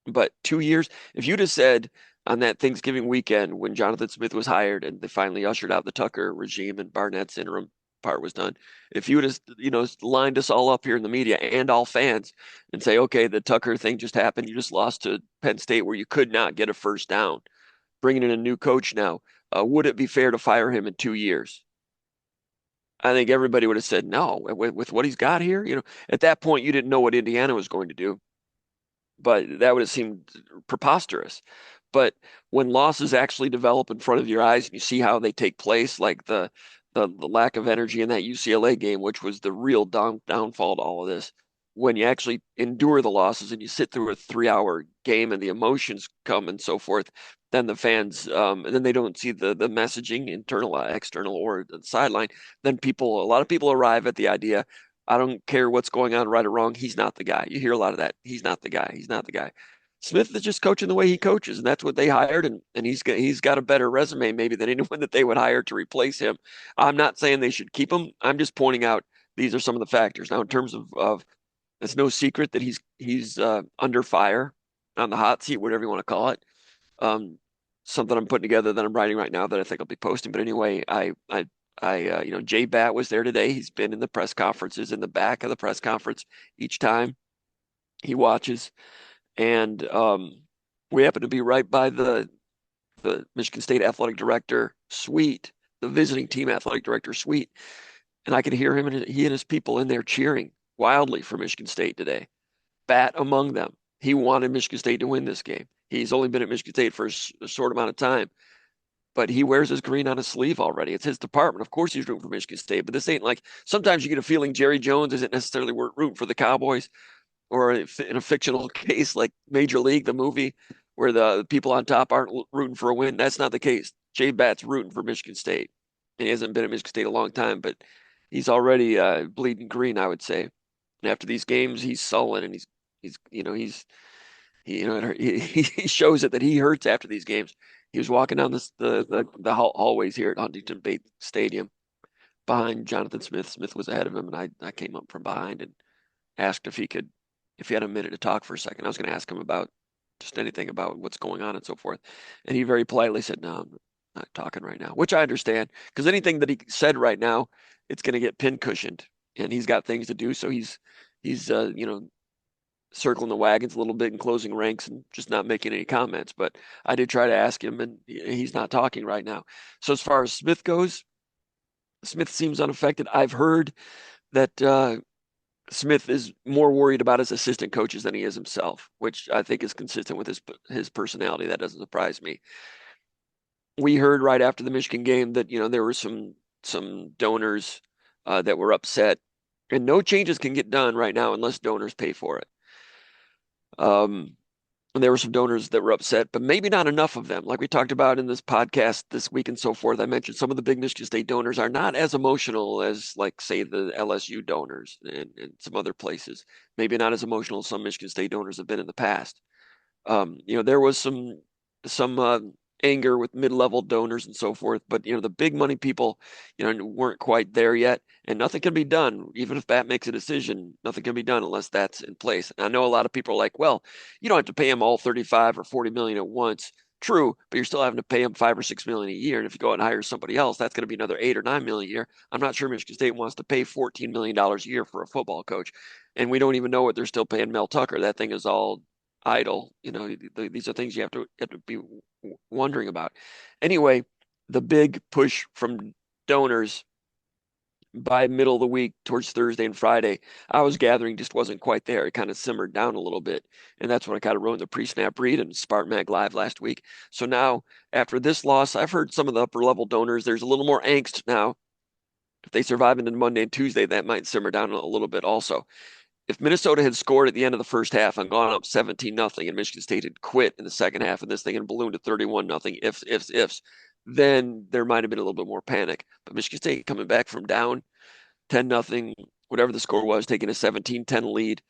But 2 years, if you'd have said on that Thanksgiving weekend when Jonathan Smith was hired and they finally ushered out the Tucker regime and Barnett's interim part was done, if you would have, lined us all up here in the media and all fans and say, okay, the Tucker thing just happened. You just lost to Penn State where you could not get a first down. Bringing in a new coach now, would it be fair to fire him in 2 years? I think everybody would have said no. With what he's got here, at that point you didn't know what Indiana was going to do, but that would have seemed preposterous. But when losses actually develop in front of your eyes and you see how they take place, like the lack of energy in that UCLA game, which was the real downfall to all of this, when you actually endure the losses and you sit through a 3 hour game and the emotions come and so forth, then the fans, and then they don't see the messaging, internal, external, or the sideline, then a lot of people arrive at the idea, I don't care what's going on, right or wrong. He's not the guy. You hear a lot of that. He's not the guy. He's not the guy. Smith is just coaching the way he coaches, and that's what they hired, and he's got a better resume maybe than anyone that they would hire to replace him. I'm not saying they should keep him. I'm just pointing out these are some of the factors. Now, in terms of it's no secret that he's under fire on the hot seat, whatever you want to call it. Um, something I'm putting together that I'm writing right now that I think I'll be posting. But anyway, Jay Bat was there today. He's been in the press conferences, in the back of the press conference each time he watches, and we happen to be right by the Michigan State athletic director suite, the visiting team athletic director suite, and I could hear him and he and his people in there cheering wildly for Michigan State today. Bat among them. He wanted Michigan State to win this game. He's only been at Michigan State for a short amount of time, but he wears his green on his sleeve already. It's his department. Of course, he's rooting for Michigan State, but this ain't like sometimes you get a feeling Jerry Jones isn't necessarily rooting for the Cowboys, or in a fictional case like Major League, the movie, where the people on top aren't rooting for a win. That's not the case. Jay Bat's rooting for Michigan State. And he hasn't been at Michigan State a long time, but he's already bleeding green, I would say. And after these games, he's sullen and he's he shows it that he hurts after these games. He was walking down the hallways here at Huntington Bank Stadium behind Jonathan Smith. Smith was ahead of him, and I came up from behind and asked if he had a minute to talk for a second. I was going to ask him about just anything about what's going on and so forth. And he very politely said, no, I'm not talking right now, which I understand because anything that he said right now, it's going to get pin cushioned and he's got things to do. So he's circling the wagons a little bit and closing ranks and just not making any comments. But I did try to ask him and he's not talking right now. So as far as Smith goes, Smith seems unaffected. I've heard that Smith is more worried about his assistant coaches than he is himself, which I think is consistent with his personality. That doesn't surprise me. We heard right after the Michigan game that there were some donors that were upset, and no changes can get done right now unless donors pay for it. And there were some donors that were upset, but maybe not enough of them. Like we talked about in this podcast this week and so forth, I mentioned some of the big Michigan State donors are not as emotional as, like, say, the LSU donors and some other places. Maybe not as emotional as some Michigan State donors have been in the past. There was some anger with mid-level donors and so forth, but the big money people, weren't quite there yet, and nothing can be done. Even if Bat makes a decision, nothing can be done unless that's in place. And I know a lot of people are like, well, you don't have to pay him all 35 or 40 million at once. True, but you're still having to pay him 5 or 6 million a year. And if you go out and hire somebody else, that's going to be another 8 or 9 million a year. I'm not sure Michigan State wants to pay $14 million a year for a football coach. And we don't even know what they're still paying Mel Tucker. That thing is all idle. These are things you have to be wondering about. Anyway, the big push from donors by middle of the week towards Thursday and Friday, I was gathering just wasn't quite there. It kind of simmered down a little bit. And that's when I kind of wrote the pre-snap read and Spartan Mag Live last week. So now, after this loss, I've heard some of the upper level donors, there's a little more angst now. If they survive into Monday and Tuesday, that might simmer down a little bit also. If Minnesota had scored at the end of the first half and gone up 17-0 and Michigan State had quit in the second half and this thing had ballooned to 31-0, ifs, then there might have been a little bit more panic. But Michigan State coming back from down 10-0, whatever the score was, taking a 17-10 lead,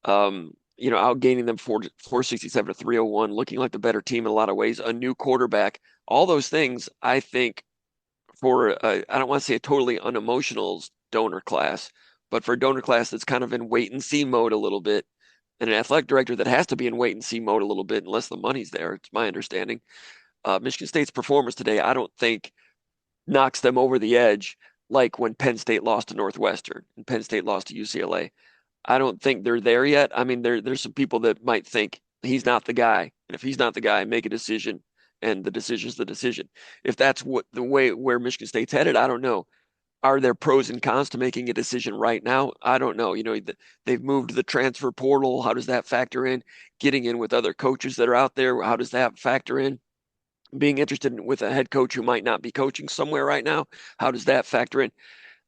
outgaining them 467 to 301, looking like the better team in a lot of ways, a new quarterback, all those things, I think, I don't want to say a totally unemotional donor class, but for a donor class that's kind of in wait and see mode a little bit, and an athletic director that has to be in wait and see mode a little bit unless the money's there, it's my understanding. Michigan State's performance today, I don't think knocks them over the edge like when Penn State lost to Northwestern and Penn State lost to UCLA. I don't think they're there yet. I mean, there's some people that might think he's not the guy. And if he's not the guy, make a decision. And the decision's the decision. If that's what the way where Michigan State's headed, I don't know. Are there pros and cons to making a decision right now? I don't know. They've moved the transfer portal. How does that factor in? Getting in with other coaches that are out there, how does that factor in? Being interested with a head coach who might not be coaching somewhere right now, how does that factor in?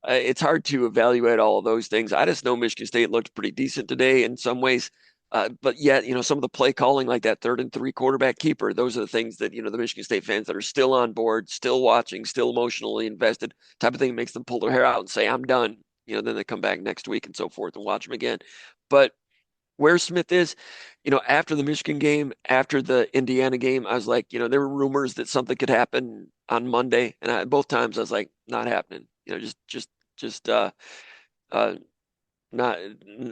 It's hard to evaluate all of those things. I just know Michigan State looked pretty decent today in some ways. But yet, some of the play calling, like that 3rd and 3 quarterback keeper, those are the things that, the Michigan State fans that are still on board, still watching, still emotionally invested, type of thing makes them pull their hair out and say, I'm done. Then they come back next week and so forth and watch them again. But where Smith is, after the Michigan game, after the Indiana game, I was like, there were rumors that something could happen on Monday. And both times I was like, not happening, just uh, not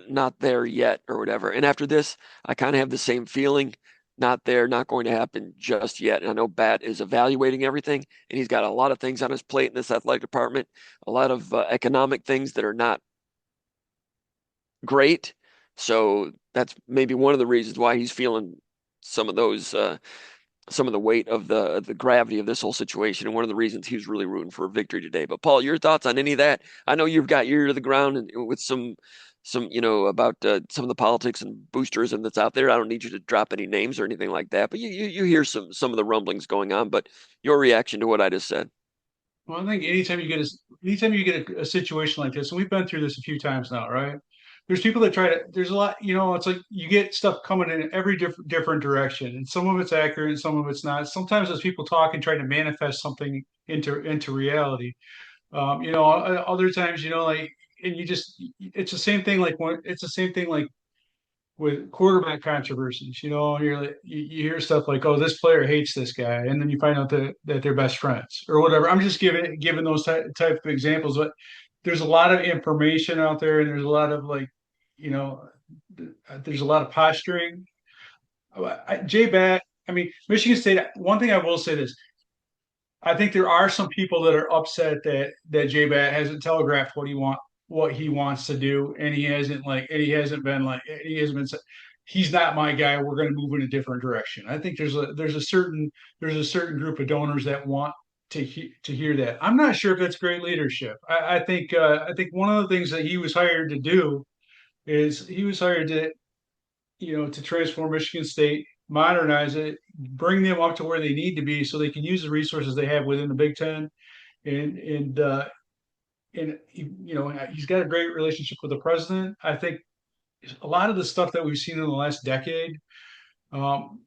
not there yet or whatever. And after this, I kind of have the same feeling. Not there, not going to happen just yet. And I know Bat is evaluating everything, and he's got a lot of things on his plate in this athletic department, a lot of economic things that are not great. So that's maybe one of the reasons why he's feeling some of those some of the weight of the gravity of this whole situation, and one of the reasons he was really rooting for a victory today. But Paul, your thoughts on any of that? I know you've got your ear to the ground and with some about some of the politics and boosterism that's out there. I don't need you to drop any names or anything like that, but you hear some of the rumblings going on. But your reaction to what I just said? Well, I think anytime you get a situation like this, and we've been through this a few times now, right? There's people that try to. There's a lot, it's like you get stuff coming in every different direction, and some of it's accurate, and some of it's not. Sometimes as people talk and try to manifest something into reality, other times, like, and it's the same thing. It's the same thing like with quarterback controversies. You hear stuff like, "Oh, this player hates this guy," and then you find out that they're best friends or whatever. I'm just giving those type of examples, but there's a lot of information out there, and there's a lot of you know, there's a lot of posturing. Jay Bat, I mean, Michigan State. One thing I will say this: I think there are some people that are upset that J Bat hasn't telegraphed what he wants to do, and he hasn't been like he hasn't been. He's not my guy. We're going to move in a different direction. I think there's a certain group of donors that want to hear that. I'm not sure if that's great leadership. I think one of the things that he was hired to do is he was hired to transform Michigan State, modernize it, bring them up to where they need to be, so they can use the resources they have within the Big Ten, and and uh, and he's got a great relationship with the president. I think a lot of the stuff that we've seen in the last decade, um,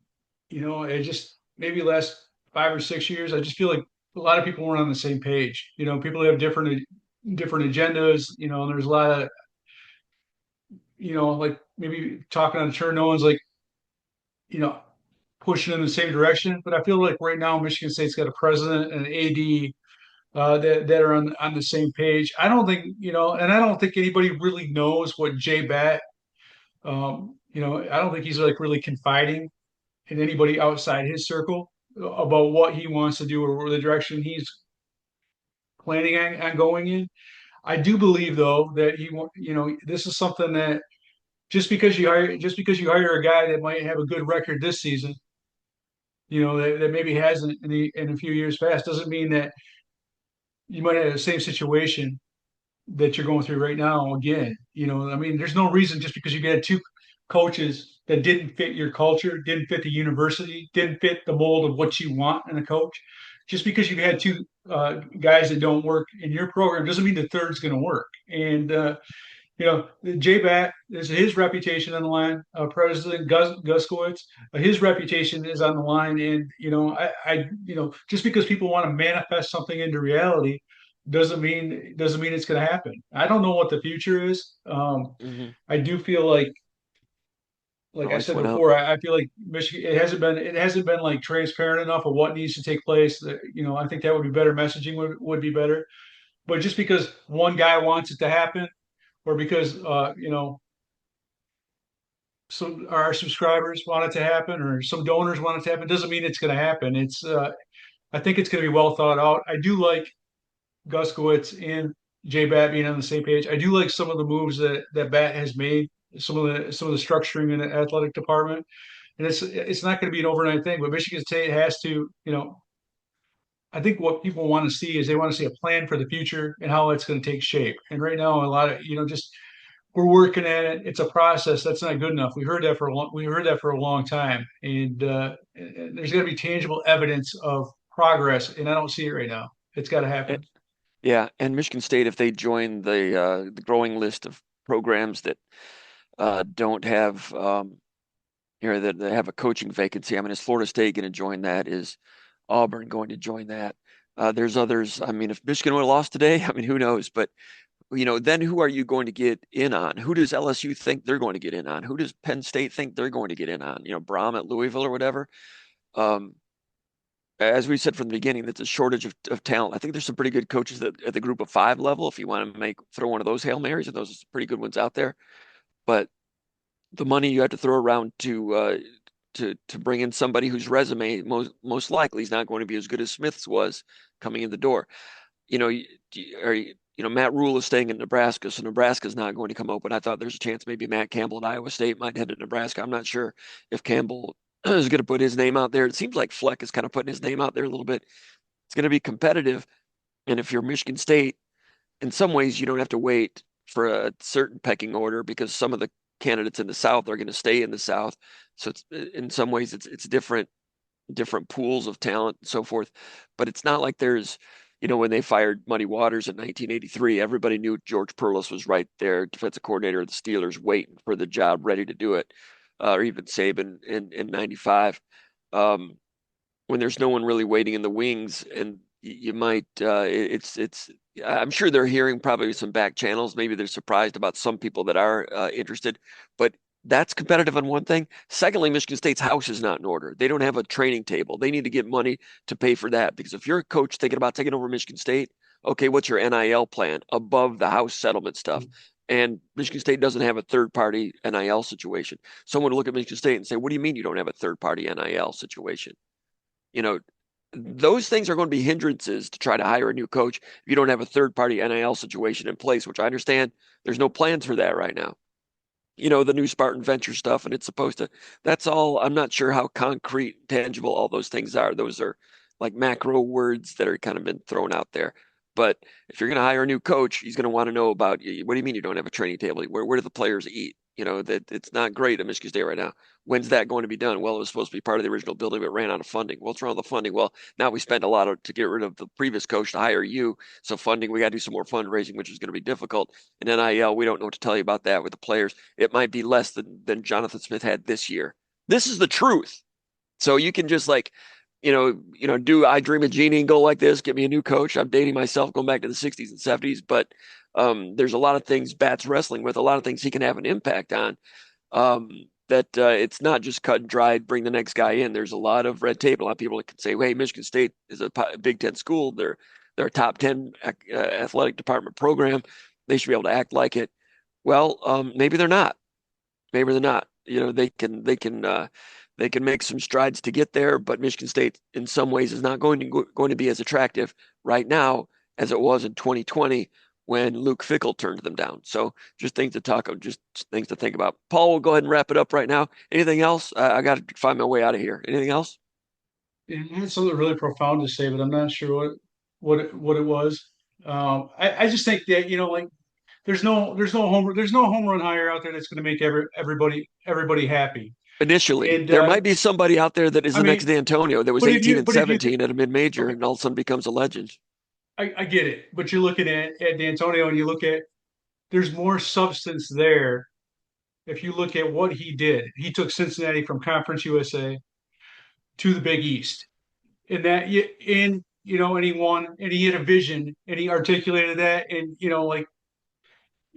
it just maybe last 5 or 6 years, I just feel like a lot of people weren't on the same page. People have different agendas. And there's a lot of like maybe talking on a turn. No one's like you know pushing in the same direction. But I feel like right now Michigan State's got a president and an AD that are on the same page. I don't think and I don't think anybody really knows what Jay Bat. I don't think he's like really confiding in anybody outside his circle about what he wants to do or the direction he's planning on going in. I do believe though that this is something that just because you hire a guy that might have a good record this season that maybe hasn't in a few years past, doesn't mean that you might have the same situation that you're going through right now again. I mean, there's no reason just because you get two coaches that didn't fit your culture, didn't fit the university, didn't fit the mold of what you want in a coach. Just because you've had two guys that don't work in your program doesn't mean the third's going to work. And Jay Bat, there's his reputation on the line. President Guskowitz, his reputation is on the line. And just because people want to manifest something into reality doesn't mean it's going to happen. I don't know what the future is. Hmm. I do feel My like I lights said went out. before, I feel like Michigan it hasn't been like transparent enough of what needs to take place. I think that would be better messaging would be better. But just because one guy wants it to happen, or because some our subscribers want it to happen, or some donors want it to happen, doesn't mean it's going to happen. I think it's going to be well thought out. I do like Guskowitz and Jay Bat being on the same page. I do like some of the moves that Bat has made, some of the structuring in the athletic department, and it's not going to be an overnight thing. But Michigan State has to, I think what people want to see is they want to see a plan for the future and how it's going to take shape. And right now, a lot of just we're working at it. It's a process. That's not good enough. We heard that for a long time, and there's got to be tangible evidence of progress, and I don't see it right now. It's got to Eh, happen. Yeah, and Michigan State, if they join the growing list of programs that don't have that they have a coaching vacancy. I mean, is Florida State going to join that? Is Auburn going to join that? There's others. I mean, if Michigan would have lost today, I mean, who knows? But then who are you going to get in on? Who does LSU think they're going to get in on? Who does Penn State think they're going to get in on? Braum at Louisville or whatever. Um, as we said from the beginning, that's a shortage of talent. I think there's some pretty good coaches at the group of five level. If you want to throw one of those Hail Marys, and those are some pretty good ones out there. But the money you have to throw around to bring in somebody whose resume most likely is not going to be as good as Smith's was coming in the door. You know, Matt Rule is staying in Nebraska, so Nebraska's not going to come open. I thought there's a chance maybe Matt Campbell at Iowa State might head to Nebraska. I'm not sure if Campbell is going to put his name out there. It seems like Fleck is kind of putting his name out there a little bit. It's going to be competitive, and if you're Michigan State, in some ways you don't have to wait for a certain pecking order because some of the candidates in the South are going to stay in the South. So in some ways it's different pools of talent and so forth. But it's not like there's, when they fired Muddy Waters in 1983, everybody knew George Perlis was right there, defensive coordinator of the Steelers, waiting for the job, ready to do it, or even Saban in 95. Um, when there's no one really waiting in the wings, and you might, I'm sure they're hearing probably some back channels. Maybe they're surprised about some people that are interested, but that's competitive on one thing. Secondly, Michigan State's house is not in order. They don't have a training table. They need to get money to pay for that because if you're a coach thinking about taking over Michigan State, okay, what's your NIL plan above the house settlement stuff? And Michigan State doesn't have a third party NIL situation. Someone would look at Michigan State and say, what do you mean you don't have a third party NIL situation? you know, those things are going to be hindrances to try to hire a new coach if you don't have a third party NIL situation in place, which I understand there's no plans for that right now. The new Spartan venture stuff, and it's supposed to, that's all. I'm not sure how concrete, tangible all those things are. Those are like macro words that are kind of been thrown out there. But if you're going to hire a new coach, he's going to want to know about, what do you mean you don't have a training table? Where do the players eat? That it's not great at Michigan State right now. When's that going to be done? Well, it was supposed to be part of the original building, but ran out of funding. What's wrong with the funding? Well, now we spent a lot to get rid of the previous coach to hire you. So funding, we got to do some more fundraising, which is going to be difficult. And NIL, we don't know what to tell you about that with the players. It might be less than Jonathan Smith had this year. This is the truth. So you can just do I Dream of Genie and go like this, get me a new coach. I'm dating myself going back to the 60s and 70s, but there's a lot of things Bat's wrestling with, a lot of things he can have an impact on. That it's not just cut and dried, bring the next guy in. There's a lot of red tape. A lot of people can say, hey, Michigan State is a Big Ten school. They're a top 10 athletic department program. They should be able to act like it. Well, maybe they're not. Maybe they're not. They can make some strides to get there, but Michigan State, in some ways, is not going to be as attractive right now as it was in 2020 when Luke Fickell turned them down. So just things to talk about, just things to think about. Paul, we'll go ahead and wrap it up right now. Anything else? I got to find my way out of here. Anything else? it had something really profound to say, but I'm not sure what it was. I just think that like there's no home run hire out there that's going to make everybody happy. Initially, And there might be somebody out there that is I the next mean, D'Antonio that was but if 18 you and but if you 17 at a mid-major okay, and all of a sudden becomes a legend. I get it. But you're looking at D'Antonio and you look at there's more substance there. If you look at what he did, he took Cincinnati from Conference USA to the Big East, and and he won, and he had a vision, and he articulated that, and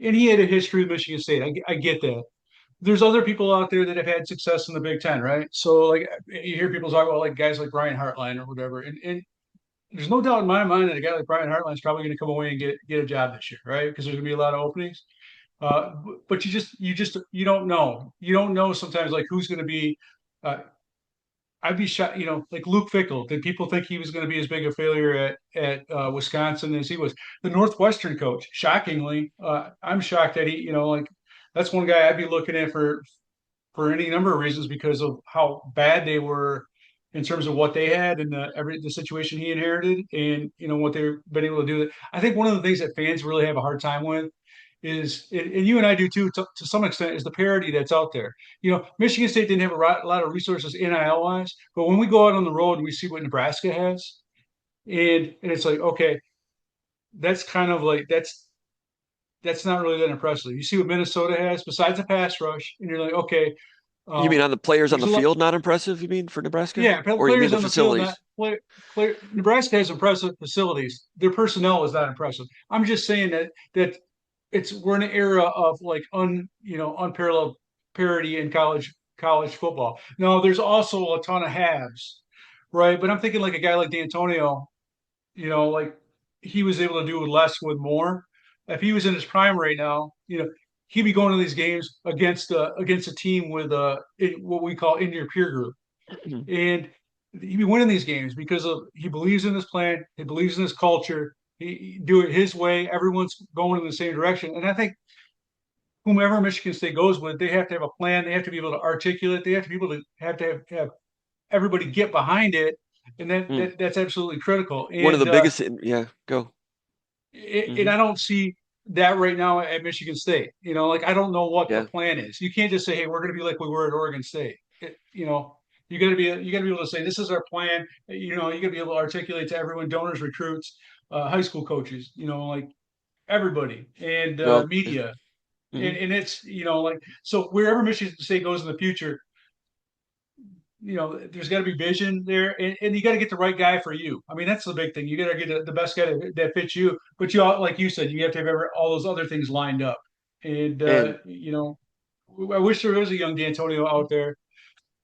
and he had a history with Michigan State. I get that. There's other people out there that have had success in the Big Ten, right? So like you hear people talk about like guys like Brian Hartline or whatever, and there's no doubt in my mind that a guy like Brian Hartline is probably going to come away and get a job this year, right? Because there's going to be a lot of openings. But you don't know. You don't know sometimes like who's going to be. Uh, I'd be shocked, like Luke Fickell. Did people think he was going to be as big a failure at Wisconsin as he was? The Northwestern coach, shockingly, I'm shocked that he, like that's one guy I'd be looking at for any number of reasons because of how bad they were in terms of what they had and the situation he inherited and what they've been able to do. I think one of the things that fans really have a hard time with is, and you and I do too, to some extent, is the parity that's out there. Michigan State didn't have a lot of resources NIL wise, but when we go out on the road and we see what Nebraska has, and it's like, okay, that's kind of like that's not really that impressive. You see what Minnesota has besides a pass rush, and you're like, okay, You mean um, on the players on there's the a lot. field not impressive, you mean for Nebraska? Yeah, Or you mean players the on the field not facilities? play. Nebraska has impressive facilities. Their personnel is not impressive. I'm just saying that we're in an era of like unparalleled parity in college football. Now there's also a ton of halves, right? But I'm thinking like a guy like D'Antonio, like he was able to do less with more. If he was in his prime right now, he'd be going to these games against a team with what we call in your peer group, and he'd be winning these games because of he believes in his plan, he believes in his culture. He do it his way. Everyone's going in the same direction, and I think whomever Michigan State goes with, they have to have a plan. They have to be able to articulate. They have to be able to have everybody get behind it, and Hmm. that's absolutely critical. One of the And biggest, yeah, go. I Hmm. don't see that right now at Michigan State. Like I don't know what the Yeah. plan is. You can't just say, "Hey, we're going to be like we were at Oregon State." You got to be able to say, "This is our plan." You got to be able to articulate to everyone, donors, recruits, high school coaches. Like everybody and Well, media, mhm. and it's like so wherever Michigan State goes in the future, there's got to be vision there, and you got to get the right guy for you. I mean, that's the big thing. You got to get the best guy that fits you. But like you said, you have to have all those other things lined up. And And I wish there was a young D'Antonio out there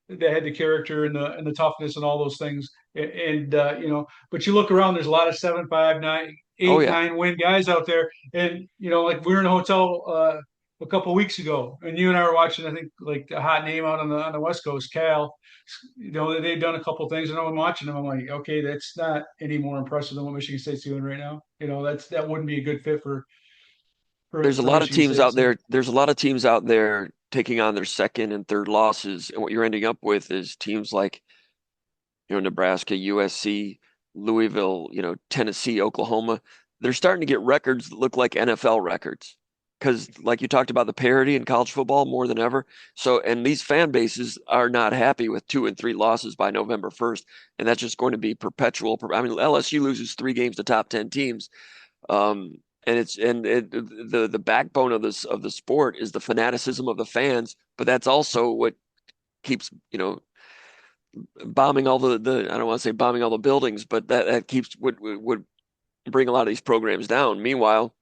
that had the character and the toughness and all those things. And but you look around, there's a lot of 7, 5, 9, oh eight, yeah, 9 win guys out there. And like we were in a hotel a couple of weeks ago, and you and I were watching. I think like a hot name out on the West Coast, Cal. They've done a couple of things, and I'm watching them. I'm like, okay, that's not any more impressive than what Michigan State's doing right now. That wouldn't be a good fit there's a for lot of Michigan teams State. out So there. There's a lot of teams out there taking on their second and third losses, and what you're ending up with is teams like Nebraska, USC, Louisville, Tennessee, Oklahoma. They're starting to get records that look like NFL records because, like you talked about, the parity in college football more than ever. So, and these fan bases are not happy with 2 and 3 losses by November 1st, and that's just going to be perpetual. I mean, LSU loses 3 games to top 10 teams. And the backbone of the sport is the fanaticism of the fans, but that's also what keeps bombing all the I don't want to say bombing all the buildings, but that keeps would bring a lot of these programs down. Meanwhile,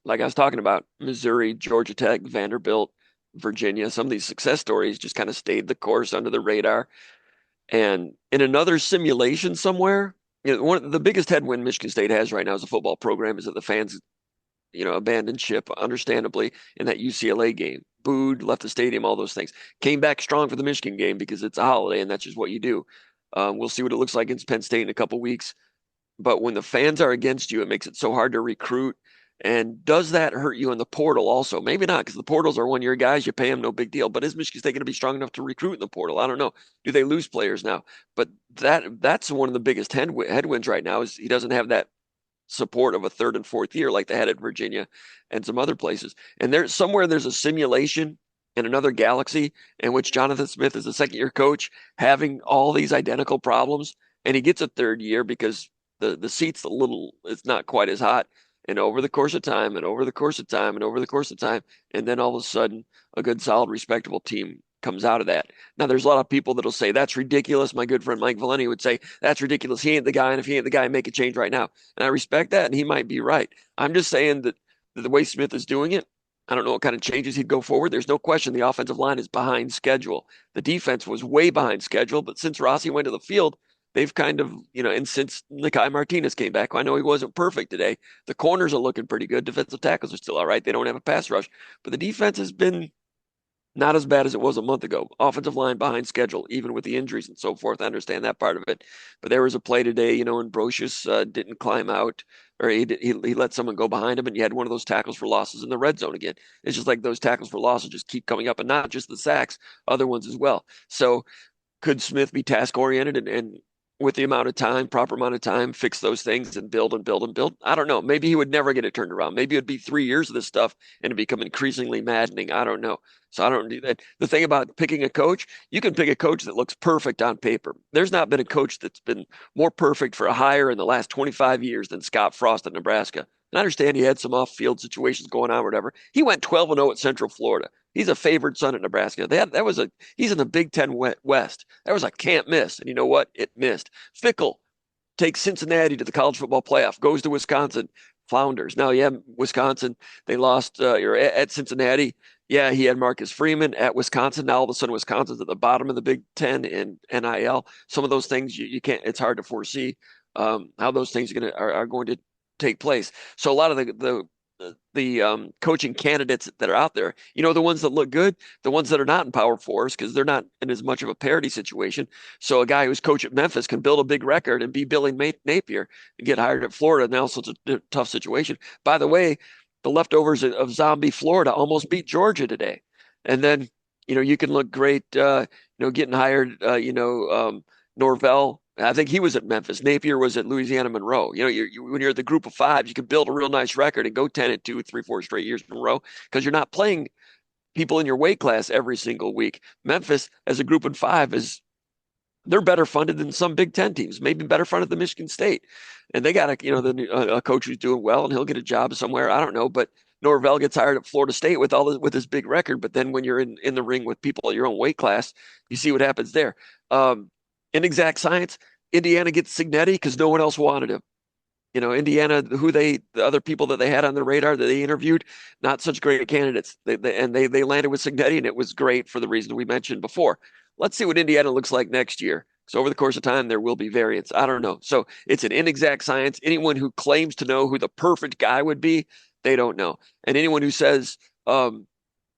like I was talking about, Missouri, Georgia Tech, Vanderbilt, Virginia, some of these success stories just kind of stayed the course under the radar. And in another simulation somewhere, one of the biggest headwind Michigan State has right now as a football program is that the fans abandoned ship, understandably, in that UCLA game. Booed, left the stadium, all those things. Came back strong for the Michigan game because it's a holiday and that's just what you do. We'll see what it looks like against Penn State in a couple weeks. But when the fans are against you, it makes it so hard to recruit. And does that hurt you in the portal also? Maybe not, because the portals are 1 year guys. You pay them, no big deal. But is Michigan State going to be strong enough to recruit in the portal? I don't know. Do they lose players now? But that's one of the biggest headwinds right now is he doesn't have that support of a third and fourth year like they had at Virginia and some other places. And there's a simulation in another galaxy in which Jonathan Smith is a second year coach having all these identical problems, and he gets a third year because the seat's it's not quite as hot. And over the course of time, and over the course of time, and over the course of time, and then all of a sudden, a good, solid, respectable team comes out of that. Now, there's a lot of people that'll say that's ridiculous. My good friend Mike Valeni would say that's ridiculous. He ain't the guy, and if he ain't the guy, make a change right now. And I respect that, and he might be right. I'm just saying that the way Smith is doing it, I don't know what kind of changes he'd go forward. There's no question the offensive line is behind schedule. The defense was way behind schedule, but since Rossi went to the field, they've kind of, and since Nikai Martinez came back, I know he wasn't perfect today. The corners are looking pretty good. Defensive tackles are still all right. They don't have a pass rush, but the defense has been not as bad as it was a month ago. Offensive line behind schedule, even with the injuries and so forth. I understand that part of it. But there was a play today, and Brocious didn't climb out, or he let someone go behind him, and you had one of those tackles for losses in the red zone again. It's just like those tackles for losses just keep coming up, and not just the sacks, other ones as well. So could Smith be task oriented and with the amount of time, proper amount of time, fix those things and build and build and build? I don't know. Maybe he would never get it turned around. Maybe it'd be 3 years of this stuff and it'd become increasingly maddening. I don't know. So I don't do that. The thing about picking a coach, you can pick a coach that looks perfect on paper. There's not been a coach that's been more perfect for a hire in the last 25 years than Scott Frost at Nebraska. And I understand he had some off-field situations going on, or whatever. He went 12-0 at Central Florida. He's a favored son at Nebraska. He's in the Big Ten West. That was a can't miss. And you know what? It missed. Fickle takes Cincinnati to the college football playoff, goes to Wisconsin, flounders. Now, yeah, Wisconsin, they lost at Cincinnati. Yeah, he had Marcus Freeman at Wisconsin. Now all of a sudden, Wisconsin's at the bottom of the Big Ten in NIL. Some of those things you can't. It's hard to foresee how those things are going to take place. So a lot of the coaching candidates that are out there, the ones that look good, the ones that are not in Power Fours because they're not in as much of a parity situation. So a guy who's coach at Memphis can build a big record and be Billy Napier and get hired at Florida. Now, so it's a tough situation. By the way, the leftovers of zombie Florida almost beat Georgia today. And then, you can look great, getting hired, Norvell. I think he was at Memphis. Napier was at Louisiana Monroe. When you're the group of five, you can build a real nice record and go 10 and 2, 3, 4 straight years in a row because you're not playing people in your weight class every single week. Memphis, as a group of five, they're better funded than some Big Ten teams, maybe better funded than Michigan State. And they got a coach who's doing well, and he'll get a job somewhere. I don't know, but Norvell gets hired at Florida State with his big record. But then when you're in the ring with people at your own weight class, you see what happens there. In exact science, Indiana gets Cignetti because no one else wanted him. Indiana, the other people that they had on their radar that they interviewed, not such great candidates. They landed with Cignetti, and it was great for the reason we mentioned before. Let's see what Indiana looks like next year. So over the course of time, there will be variance. I don't know. So it's an inexact science. Anyone who claims to know who the perfect guy would be, they don't know. And anyone who says, well,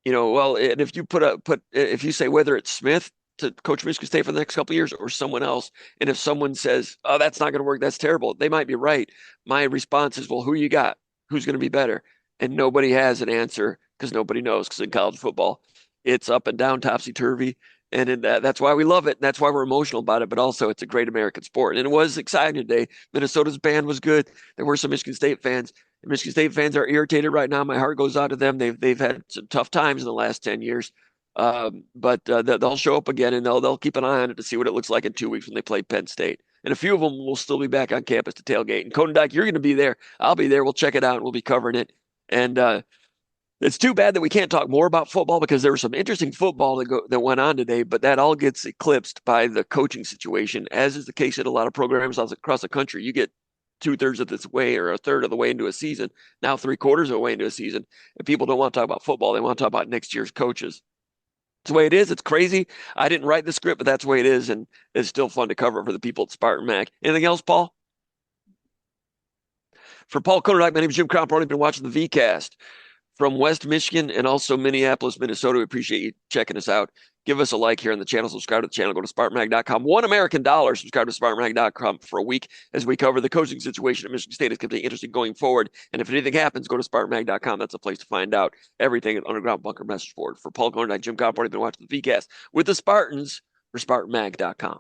and if you say whether it's Smith to coach Michigan State for the next couple of years or someone else, and if someone says, "Oh, that's not going to work. That's terrible," they might be right. My response is, "Well, who you got? Who's going to be better?" And nobody has an answer because nobody knows. Because in college football, it's up and down, topsy turvy, and that's why we love it. And that's why we're emotional about it. But also, it's a great American sport, and it was exciting today. Minnesota's band was good. There were some Michigan State fans. The Michigan State fans are irritated right now. My heart goes out to them. They've had some tough times in the last 10 years. But they'll show up again, and they'll keep an eye on it to see what it looks like in 2 weeks when they play Penn State. And a few of them will still be back on campus to tailgate. And Konyndyk, you're going to be there. I'll be there. We'll check it out, and we'll be covering it. And it's too bad that we can't talk more about football because there was some interesting football that went on today, but that all gets eclipsed by the coaching situation, as is the case at a lot of programs across the country. You get 2/3 of this way or a third of the way into a season, now 3/4 of the way into a season, and people don't want to talk about football. They want to talk about next year's coaches. It's the way it is. It's crazy. I didn't write the script, but that's the way it is, and it's still fun to cover for the people at Spartan Mac. Anything else, Paul? For Paul Konyndyk, my name is Jim Comparoni. I've been watching the VCast. from West Michigan and also Minneapolis, Minnesota. We appreciate you checking us out. Give us a like here on the channel. Subscribe to the channel. Go to SpartanMag.com. $1 American. Subscribe to SpartanMag.com for a week as we cover the coaching situation at Michigan State. It's going to be interesting going forward. And if anything happens, go to SpartanMag.com. That's a place to find out everything at Underground Bunker Message Board. For Paul Konyndyk, Jim Comparoni, been watching the VCast with the Spartans for SpartanMag.com.